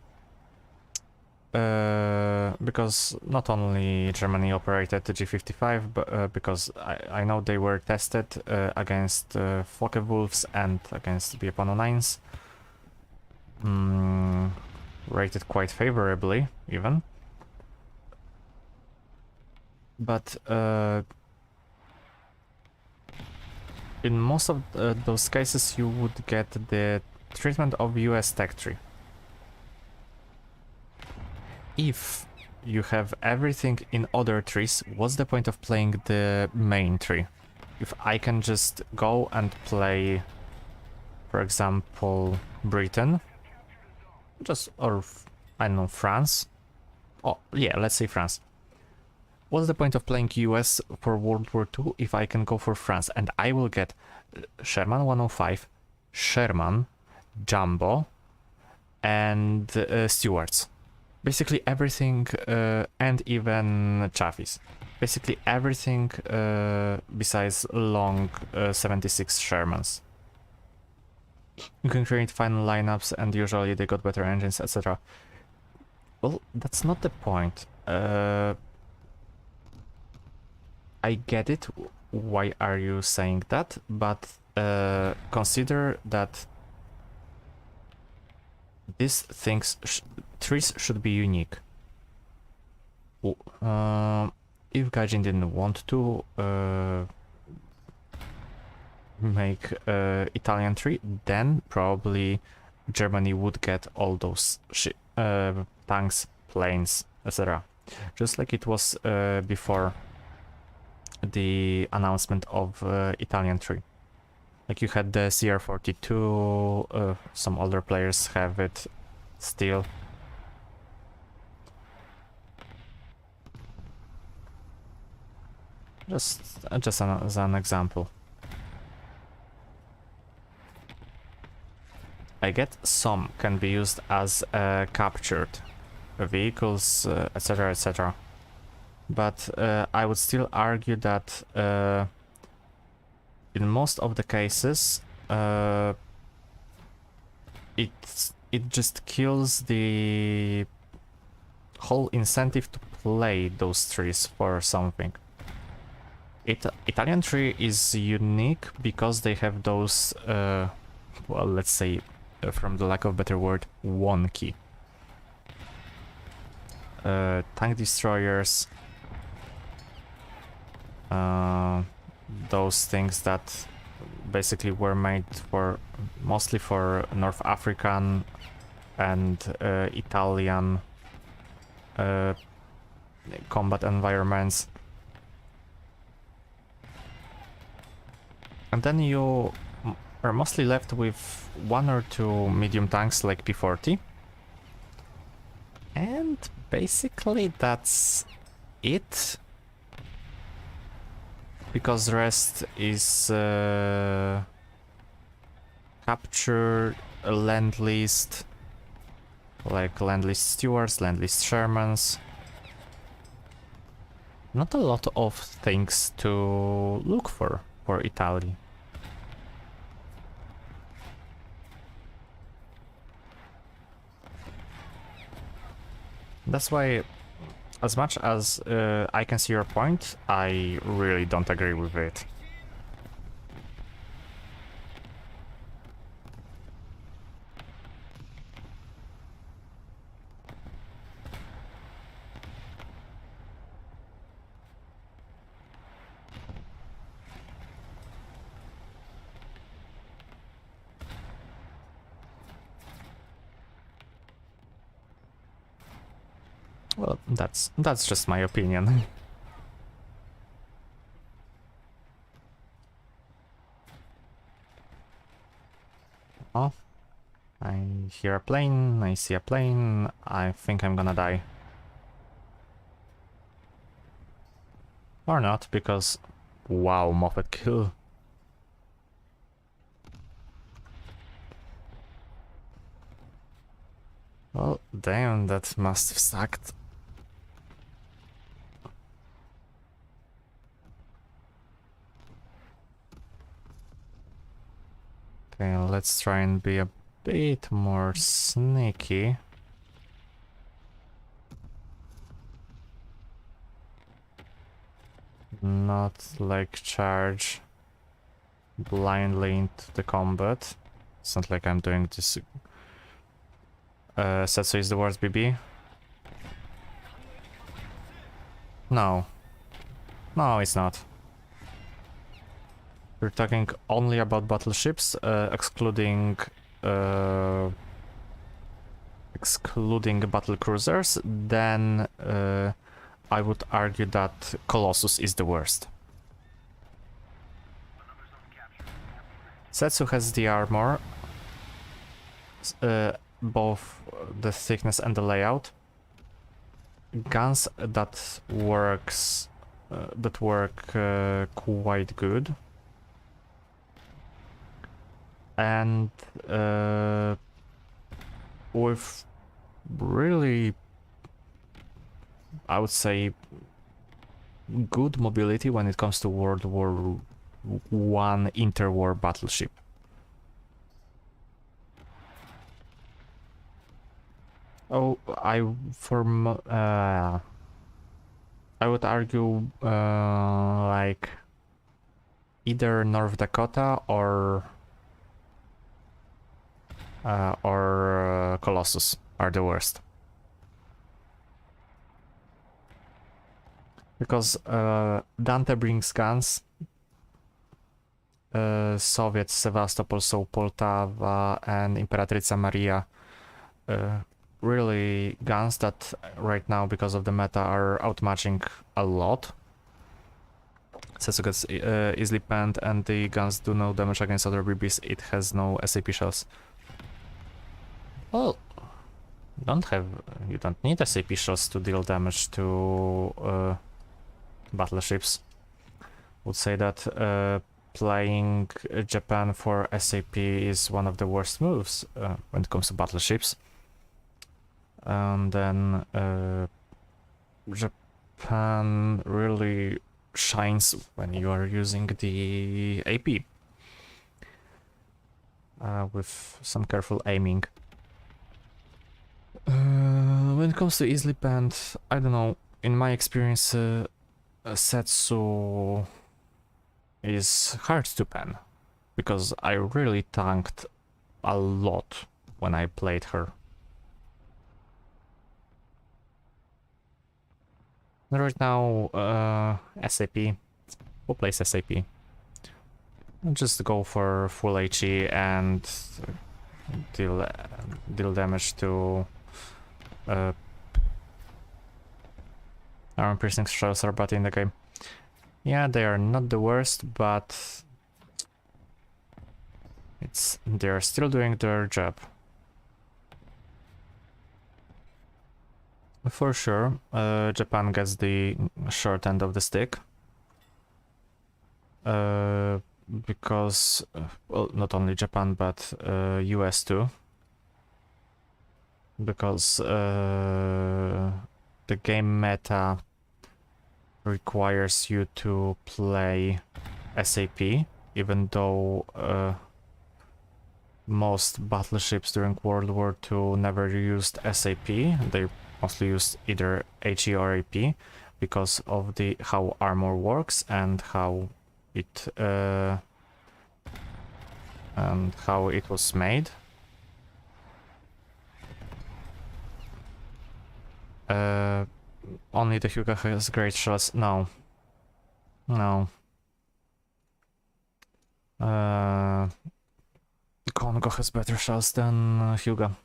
because not only Germany operated the G55, but because I know they were tested against Focke-Wulfs and against BF-109s, rated quite favorably even. But in most of those cases you would get the treatment of US tech tree. If you have everything in other trees, what's the point of playing the main tree? If I can just go and play, for example, Britain, or I don't know, France. Oh, yeah, let's say France. What's the point of playing US for World War II if I can go for France and I will get Sherman 105, Sherman, Jumbo, and Stewarts. Basically everything, and even Chaffees. Basically everything besides long 76 Shermans. You can create final lineups and usually they got better engines, etc. Well, that's not the point. I get it, why are you saying that, but consider that these things, trees should be unique. If Gaijin didn't want to make Italian tree, then probably Germany would get all those tanks, planes, etc. Just like it was before the announcement of Italian tree. Like you had the CR42, some other players have it still. Just as an example. I get some can be used as captured vehicles, etc, etc. But I would still argue that in most of the cases it just kills the whole incentive to play those trees for something. Italian tree is unique because they have those, well, let's say, from the lack of better word, wonky tank destroyers. Those things that basically were made for mostly for North African and Italian combat environments. And then you are mostly left with one or two medium tanks like P40. And basically that's it. Because the rest is capture, land-leased, like land-leased Stewards, land-leased Shermans. Not a lot of things to look for Italy. That's why, as much as I can see your point, I really don't agree with it. Well, that's just my opinion. Oh, I hear a plane, I see a plane, I think I'm gonna die. Or not, because... Wow, Moffat kill. Well, damn, that must have sucked. Okay, let's try and be a bit more sneaky. Not like charge blindly into the combat. It's not like I'm doing this. Setsu is the worst BB. No. No, it's not. We're talking only about battleships, excluding battle cruisers, then I would argue that Colossus is the worst. Setsu has the armor, both the thickness and the layout. Guns that work quite good. And with really, I would say, good mobility when it comes to World War I interwar battleship. Oh, I would argue like either North Dakota or Colossus are the worst. Because Dante brings guns, Soviets, Sevastopol, so Poltava and Imperatrica Maria, really guns that right now, because of the meta, are outmatching a lot. Setsu gets easily penned and the guns do no damage against other BBs, it has no SAP shells. Well, you don't need SAP shells to deal damage to battleships. Would say that playing Japan for SAP is one of the worst moves when it comes to battleships. And then Japan really shines when you are using the AP with some careful aiming. When it comes to easily penned, I don't know, in my experience, Setsu is hard to pen, because I really tanked a lot when I played her. Right now, SAP. Who plays SAP? Just go for full HE and deal damage to armor piercing shells are bad in the game. Yeah, they are not the worst, but they're still doing their job. For sure, Japan gets the short end of the stick. Because, well, not only Japan, but US too. Because the game meta requires you to play SAP, even though most battleships during World War II never used SAP. They mostly used either HE or AP because of how armor works and how it was made. Only the Hyuga has great shots. No. Kongo has better shots than Hyuga.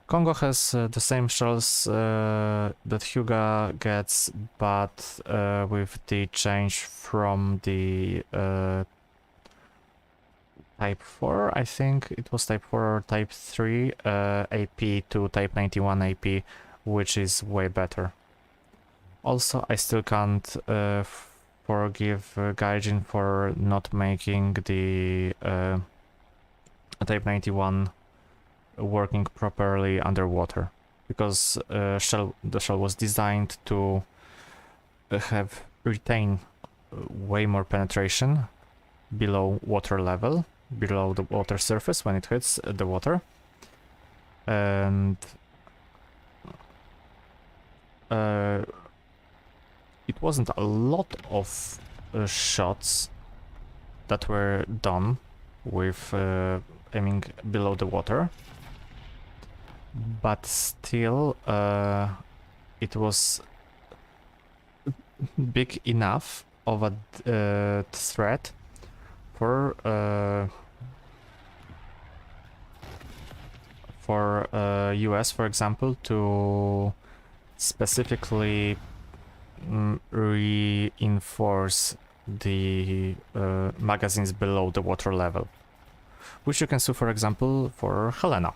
Kongo has the same shells that Hyuga gets, but with the change from the Type 4, I think it was Type 4 or Type 3 AP to Type 91 AP, which is way better. Also, I still can't forgive Gaijin for not making the Type 91 working properly underwater, because the shell was designed to retain way more penetration below water level, below the water surface when it hits the water, and it wasn't a lot of shots that were done with aiming below the water, but still it was big enough of a threat for US, for example, to specifically reinforce the magazines below the water level, which you can see, for example, for Helena.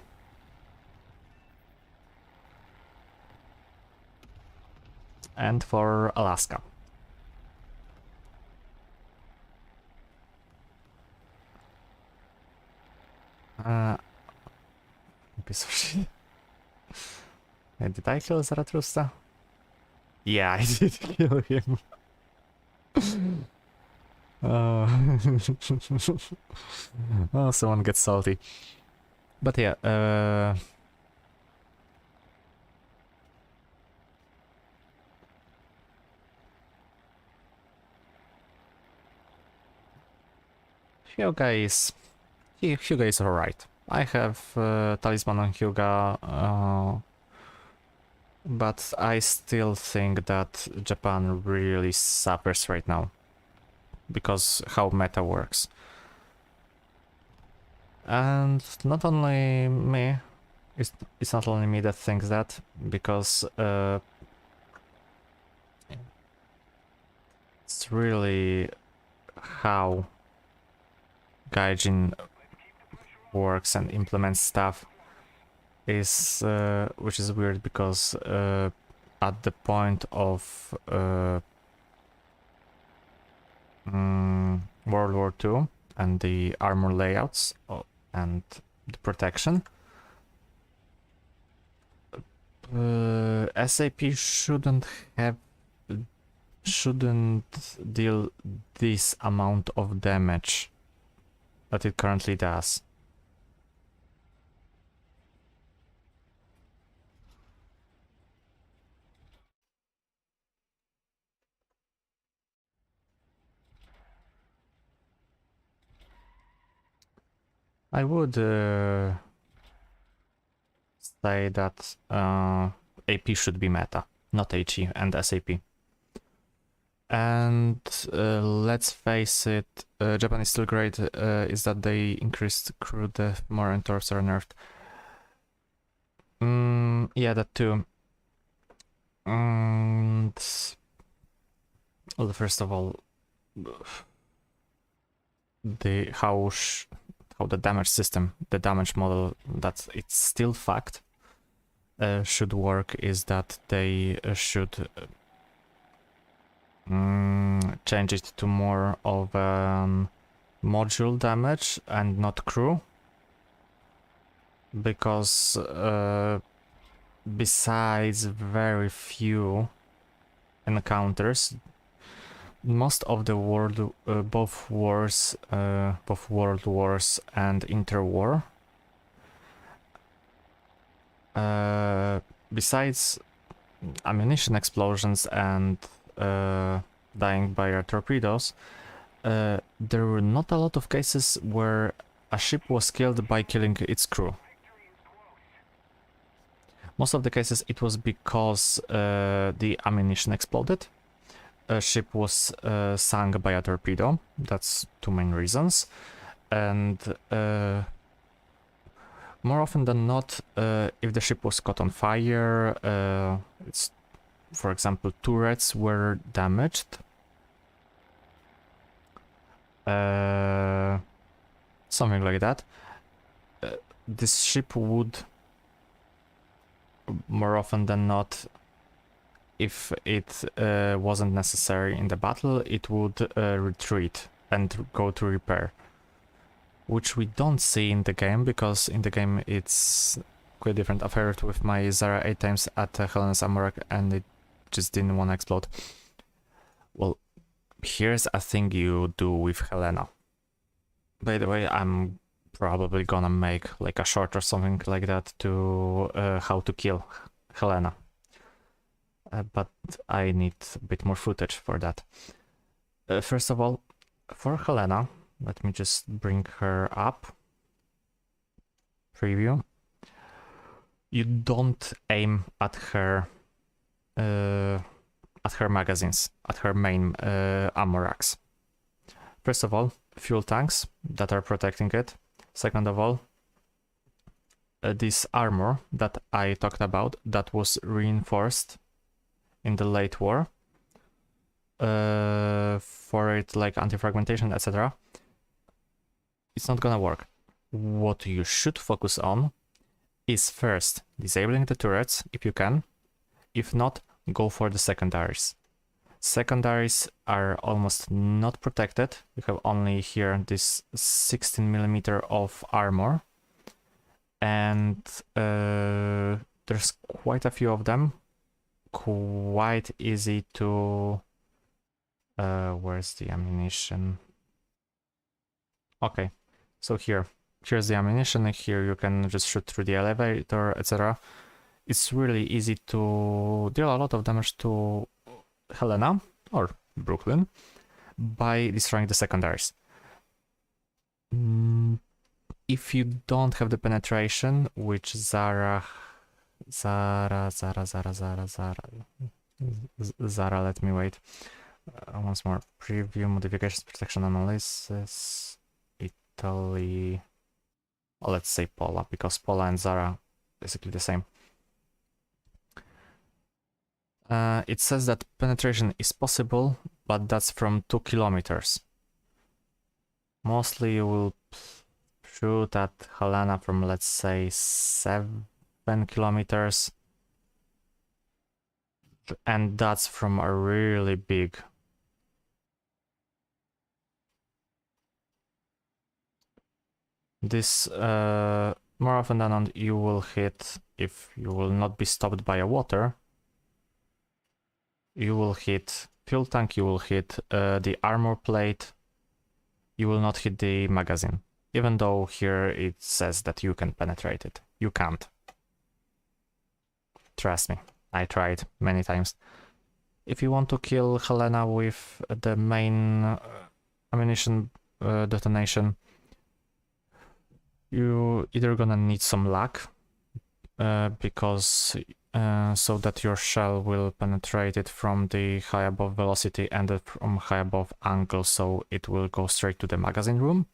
And for Alaska. Piece of shit. Did I kill Zarathustra? Yeah, I did kill him. Oh, someone gets salty. But yeah, Hyuga is alright. I have Talisman on Hyuga, but I still think that Japan really suffers right now because how meta works. And not only me, it's not only me that thinks that, because it's really how Gaijin works and implements stuff is which is weird, because at the point of World War II and the armor layouts and the protection, SAP shouldn't deal this amount of damage that it currently does. I would say that AP should be meta, not HE and SAP. And let's face it, Japan is still great, is that they increased crew death more and torps are nerfed. Yeah, that too. And well, first of all, how the damage system, the damage model, that it's still fact, should work is that they should change it to more of module damage and not crew, because besides very few encounters, most of the world, both World Wars and Interwar, besides ammunition explosions and dying by our torpedoes, there were not a lot of cases where a ship was killed by killing its crew. Most of the cases it was because the ammunition exploded, a ship was sunk by a torpedo. That's two main reasons. And more often than not, if the ship was caught on fire, it's, for example, turrets were damaged. Something like that. This ship would, more often than not, if it wasn't necessary in the battle, it would retreat and go to repair. Which we don't see in the game, because in the game it's quite different. I've heard with my Zara 8 times at Helena's Amorak and it just didn't want to explode. Well, here's a thing you do with Helena. By the way, I'm probably gonna make like a short or something like that to how to kill Helena. But I need a bit more footage for that. First of all, for Helena, let me just bring her up. Preview. You don't aim at her magazines, at her main ammo racks. First of all, fuel tanks that are protecting it. Second of all, this armor that I talked about that was reinforced in the late war for it, like anti-fragmentation, etc. It's not gonna work. What you should focus on is first disabling the turrets if you can. If not, go for the secondaries. Secondaries are almost not protected. You have only here this 16mm of armor, and there's quite a few of them. Quite easy to... where's the ammunition? Okay, so here's the ammunition. Here you can just shoot through the elevator, etc. It's really easy to deal a lot of damage to Helena or Brooklyn by destroying the secondaries. If you don't have the penetration, which Zara, let me wait. Once more, preview, modifications, protection analysis, Italy, well, let's say Pola, because Pola and Zara basically the same. It says that penetration is possible, but that's from 2 kilometers. Mostly you will shoot at Helena from, let's say, 7 kilometers. And that's from a really big... This, more often than not, you will hit, if you will not be stopped by a water, you will hit fuel tank, you will hit the armor plate, you will not hit the magazine. Even though here it says that you can penetrate it. You can't. Trust me, I tried many times. If you want to kill Helena with the main ammunition detonation, You either gonna need some luck, because so that your shell will penetrate it from the high above velocity and from high above angle, so it will go straight to the magazine room,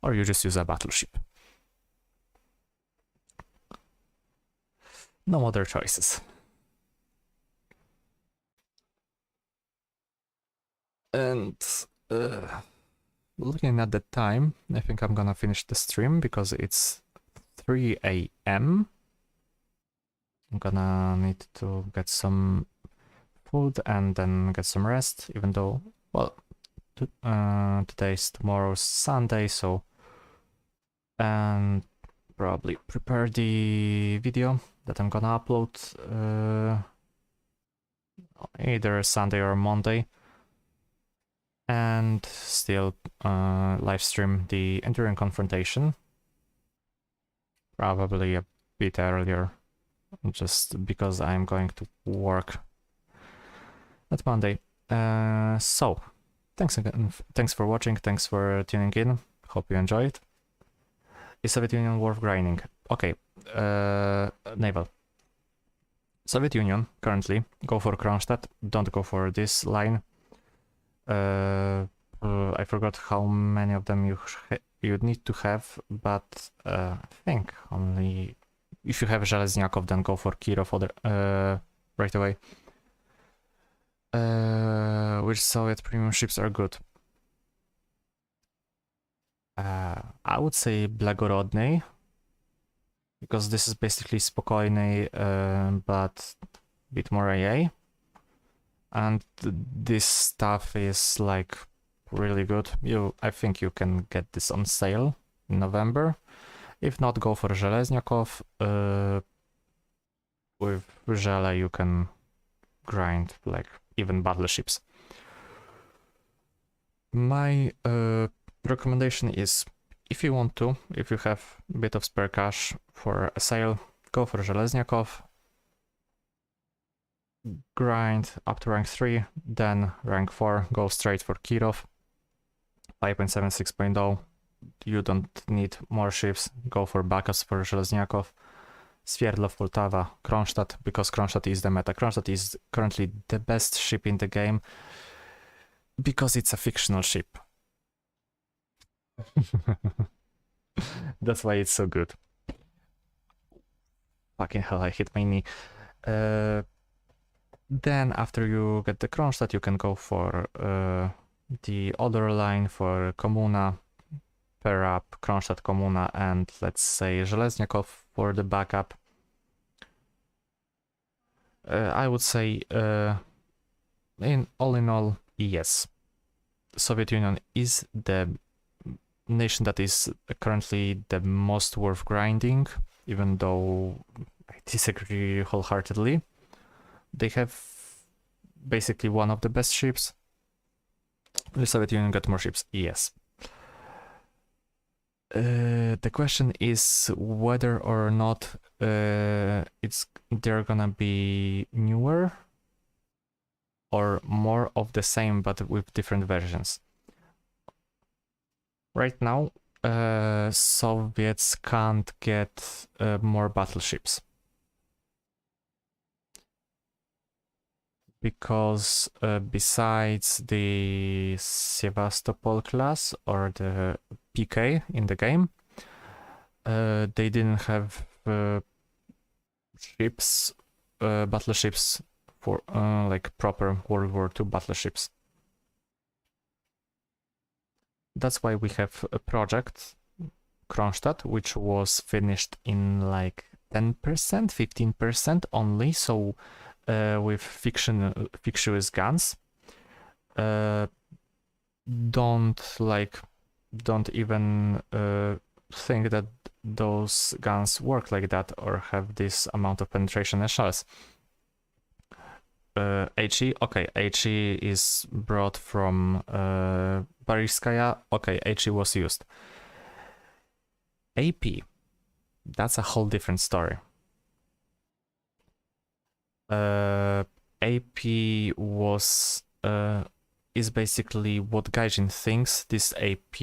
or you just use a battleship. No other choices. And looking at the time, I think I'm gonna finish the stream because it's 3 a.m. I'm gonna need to get some food and then get some rest, even though, well, tomorrow's Sunday, so, and probably prepare the video that I'm gonna upload either Sunday or Monday, and still live stream the Enduring Confrontation, probably a bit earlier, just because I'm going to work at Monday. So, thanks again, thanks for watching, thanks for tuning in, hope you enjoyed. Is Soviet Union worth grinding? Okay, Naval. Soviet Union, currently, go for Kronstadt, don't go for this line. I forgot how many of them you'd need to have, but I think only if you have Zheleznyakov, then go for Kirov right away. Which Soviet premium ships are good? I would say Blagorodny, because this is basically Spokojny, but a bit more AA. And this stuff is like really good. I think you can get this on sale in November. If not, go for Zheleznyakov. With Zhele you can grind like even battleships. My recommendation is, if you want to, if you have a bit of spare cash for a sale, go for Zheleznyakov. Grind up to rank 3, then rank 4, go straight for Kirov. 5.7, 6.0. You don't need more ships, go for backups for Zheleznyakov. Sverdlov, Poltava, Kronstadt, because Kronstadt is the meta. Kronstadt is currently the best ship in the game because it's a fictional ship. That's why it's so good. Fucking hell, I hit my knee. Then after you get the Kronstadt, you can go for the other line for Komuna, pair up Kronstadt, Komuna, and let's say Zheleznyakov for the backup. I would say, in all, yes. Soviet Union is the nation that is currently the most worth grinding, even though I disagree wholeheartedly. They have basically one of the best ships. The Soviet Union got more ships, yes. The question is whether or not they're gonna be newer or more of the same but with different versions. Right now, Soviets can't get more battleships because besides the Sevastopol class or the PK in the game, they didn't have ships, battleships for like proper World War II battleships. That's why we have a project, Kronstadt, which was finished in like 10%, 15% only, so with fictitious guns. Don't even think that those guns work like that or have this amount of penetration as shells. HE, okay, HE is brought from Bariskaya, okay, HE was used. AP, that's a whole different story. AP was is basically what Gaijin thinks this AP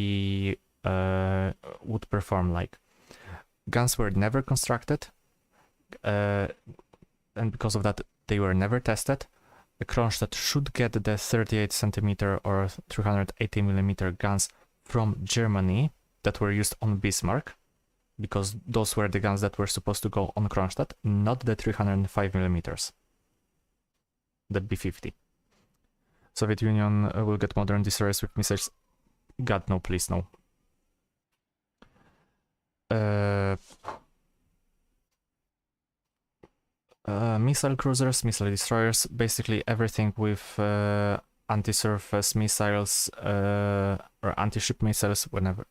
would perform like. Guns were never constructed, and because of that, they were never tested. The Kronstadt should get the 38 centimeter or 380 millimeter guns from Germany that were used on Bismarck, because those were the guns that were supposed to go on Kronstadt, not the 305 millimeters, the B-50. Soviet Union will get modern destroyers with missiles. God, no, please, no. Missile cruisers, missile destroyers, basically everything with anti-surface missiles or anti-ship missiles,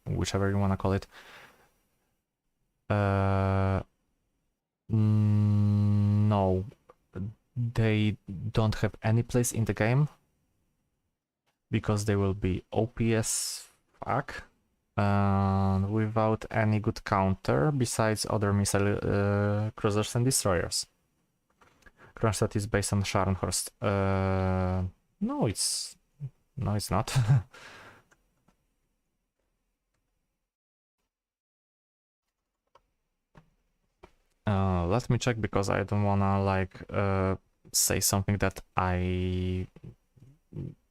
whichever you want to call it. No, they don't have any place in the game because they will be OPS fuck without any good counter besides other missile cruisers and destroyers. Kronstadt is based on Scharnhorst. No, it's not. Let me check because I don't wanna like say something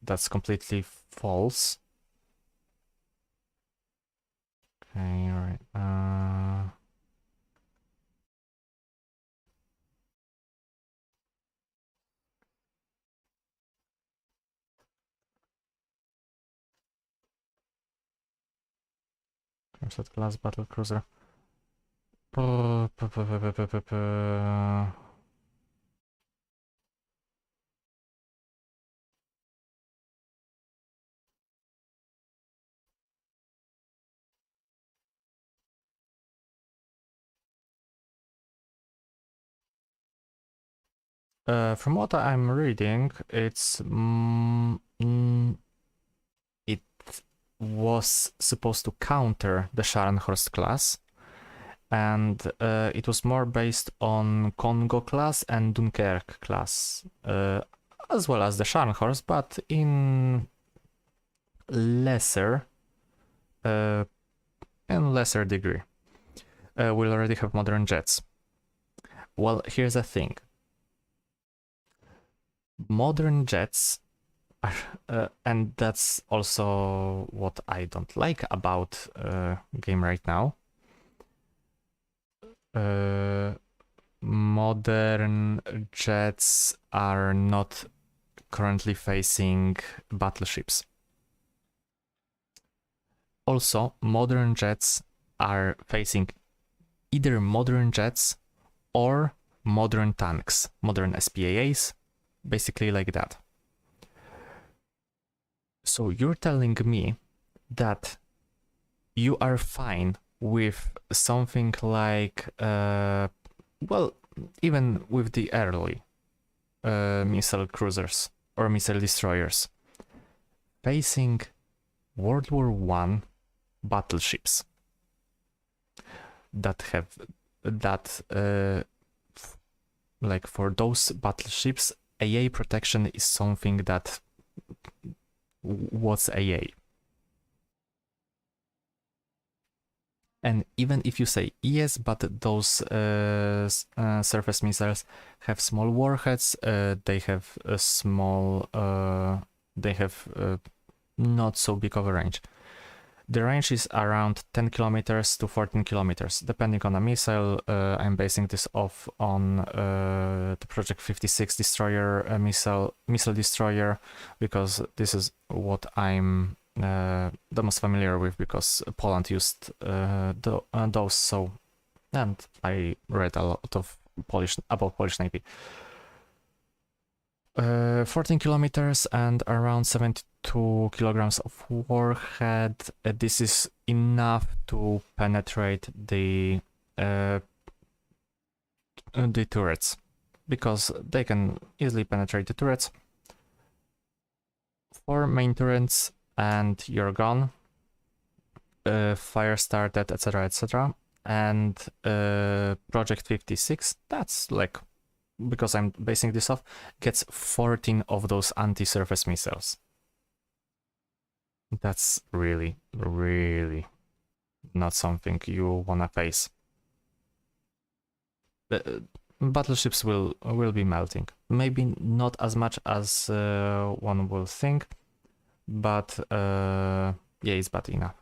that's completely false. Okay, alright. Kronstadt class battle cruiser. From what I'm reading, it was supposed to counter the Scharnhorst class, and it was more based on Congo class and Dunkirk class, as well as the Scharnhorst, but in lesser degree. We'll already have modern jets. Well, here's the thing. Modern jets are, and that's also what I don't like about game right now. Modern jets are not currently facing battleships. Also, modern jets are facing either modern jets or modern tanks, modern SPAAs, basically like that. So you're telling me that you are fine with something like, well, even with the early missile cruisers or missile destroyers facing World War I battleships that have like for those battleships, AA protection is something that what's AA. And even if you say yes, but those surface missiles have small warheads, they have a small, they have not so big of a range. The range is around 10 kilometers to 14 kilometers, depending on a missile. I'm basing this off on the Project 56 destroyer missile destroyer, because this is what I'm the most familiar with, because Poland used those. So, and I read a lot of about Polish Navy. 14 kilometers and around 72 kilograms of warhead. This is enough to penetrate the turrets, because they can easily penetrate the turrets. 4 main turrets and you're gone. Fire started, etc, etc. And Project 56, that's like, because I'm basing this off, gets 14 of those anti-surface missiles. That's really, really not something you wanna face. Battleships will be melting. Maybe not as much as one will think, but yeah, it's bad enough.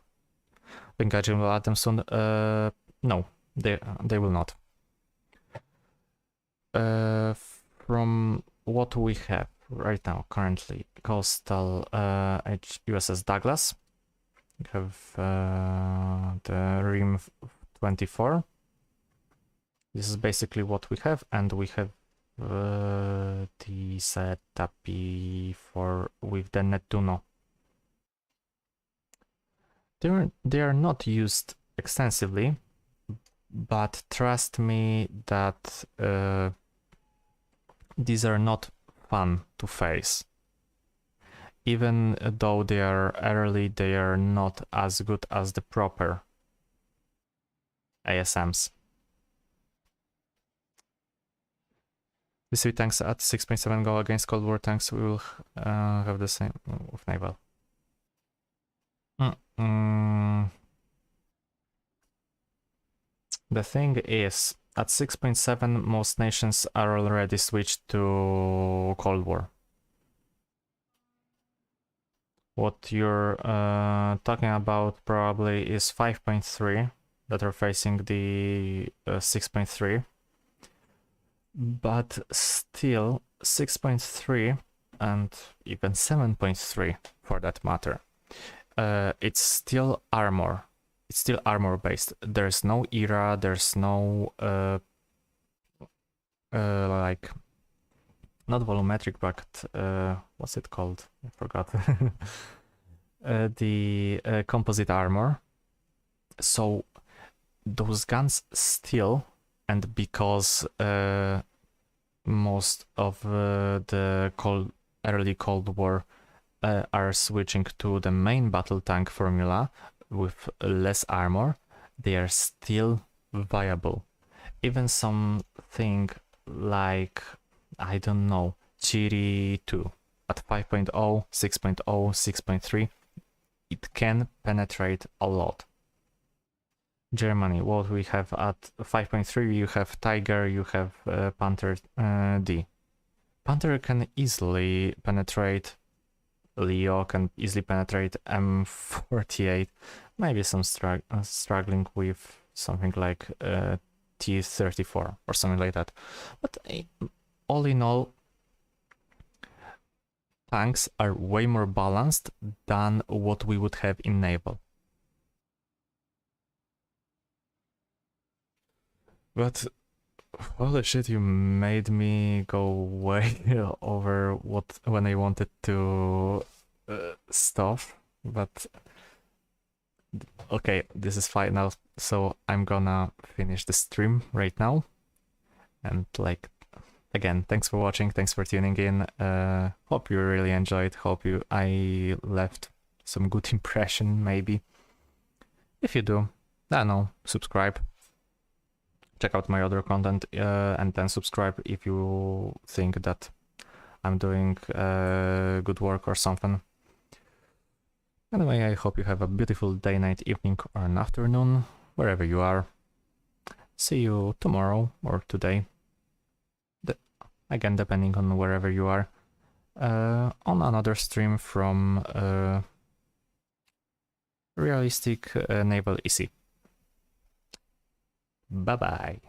The Gaijin will add them soon. No, they will not. From what we have right now, currently, coastal USS Douglas. We have the RIM 24. This is basically what we have, and we have the setup for with the Nettuno. They are not used extensively, but trust me that these are not fun to face. Even though they are early, they are not as good as the proper ASMs. The sea tanks at 6.7 go against Cold War tanks. We will have the same with naval. The thing is, at 6.7, most nations are already switched to Cold War. What you're talking about probably is 5.3 that are facing the 6.3. But still, 6.3 and even 7.3 for that matter, it's still armor. It's still armor based. There's no era, there's no like, not volumetric, but what's it called? I forgot. The composite armor. So those guns still, and because most of the early Cold War are switching to the main battle tank formula with less armor, they are still viable. Even something like, I don't know, Chiri 2 at 5.0, 6.0, 6.3, it can penetrate a lot. Germany, what we have at 5.3, you have Tiger, you have Panther D. Panther can easily penetrate, Leo can easily penetrate M48, maybe some struggling with something like T34 or something like that. But all in all, tanks are way more balanced than what we would have in naval. But holy shit, you made me go way over when I wanted to stop. But okay, this is final, so I'm gonna finish the stream right now. And like, again, thanks for watching, thanks for tuning in. Hope you really enjoyed. Hope I left some good impression, maybe. If you do, I don't know, subscribe. Check out my other content and then subscribe if you think that I'm doing good work or something. Anyway, I hope you have a beautiful day, night, evening, or an afternoon, wherever you are. See you tomorrow or today, again, depending on wherever you are, on another stream from Realistic Naval EC. Bye-bye.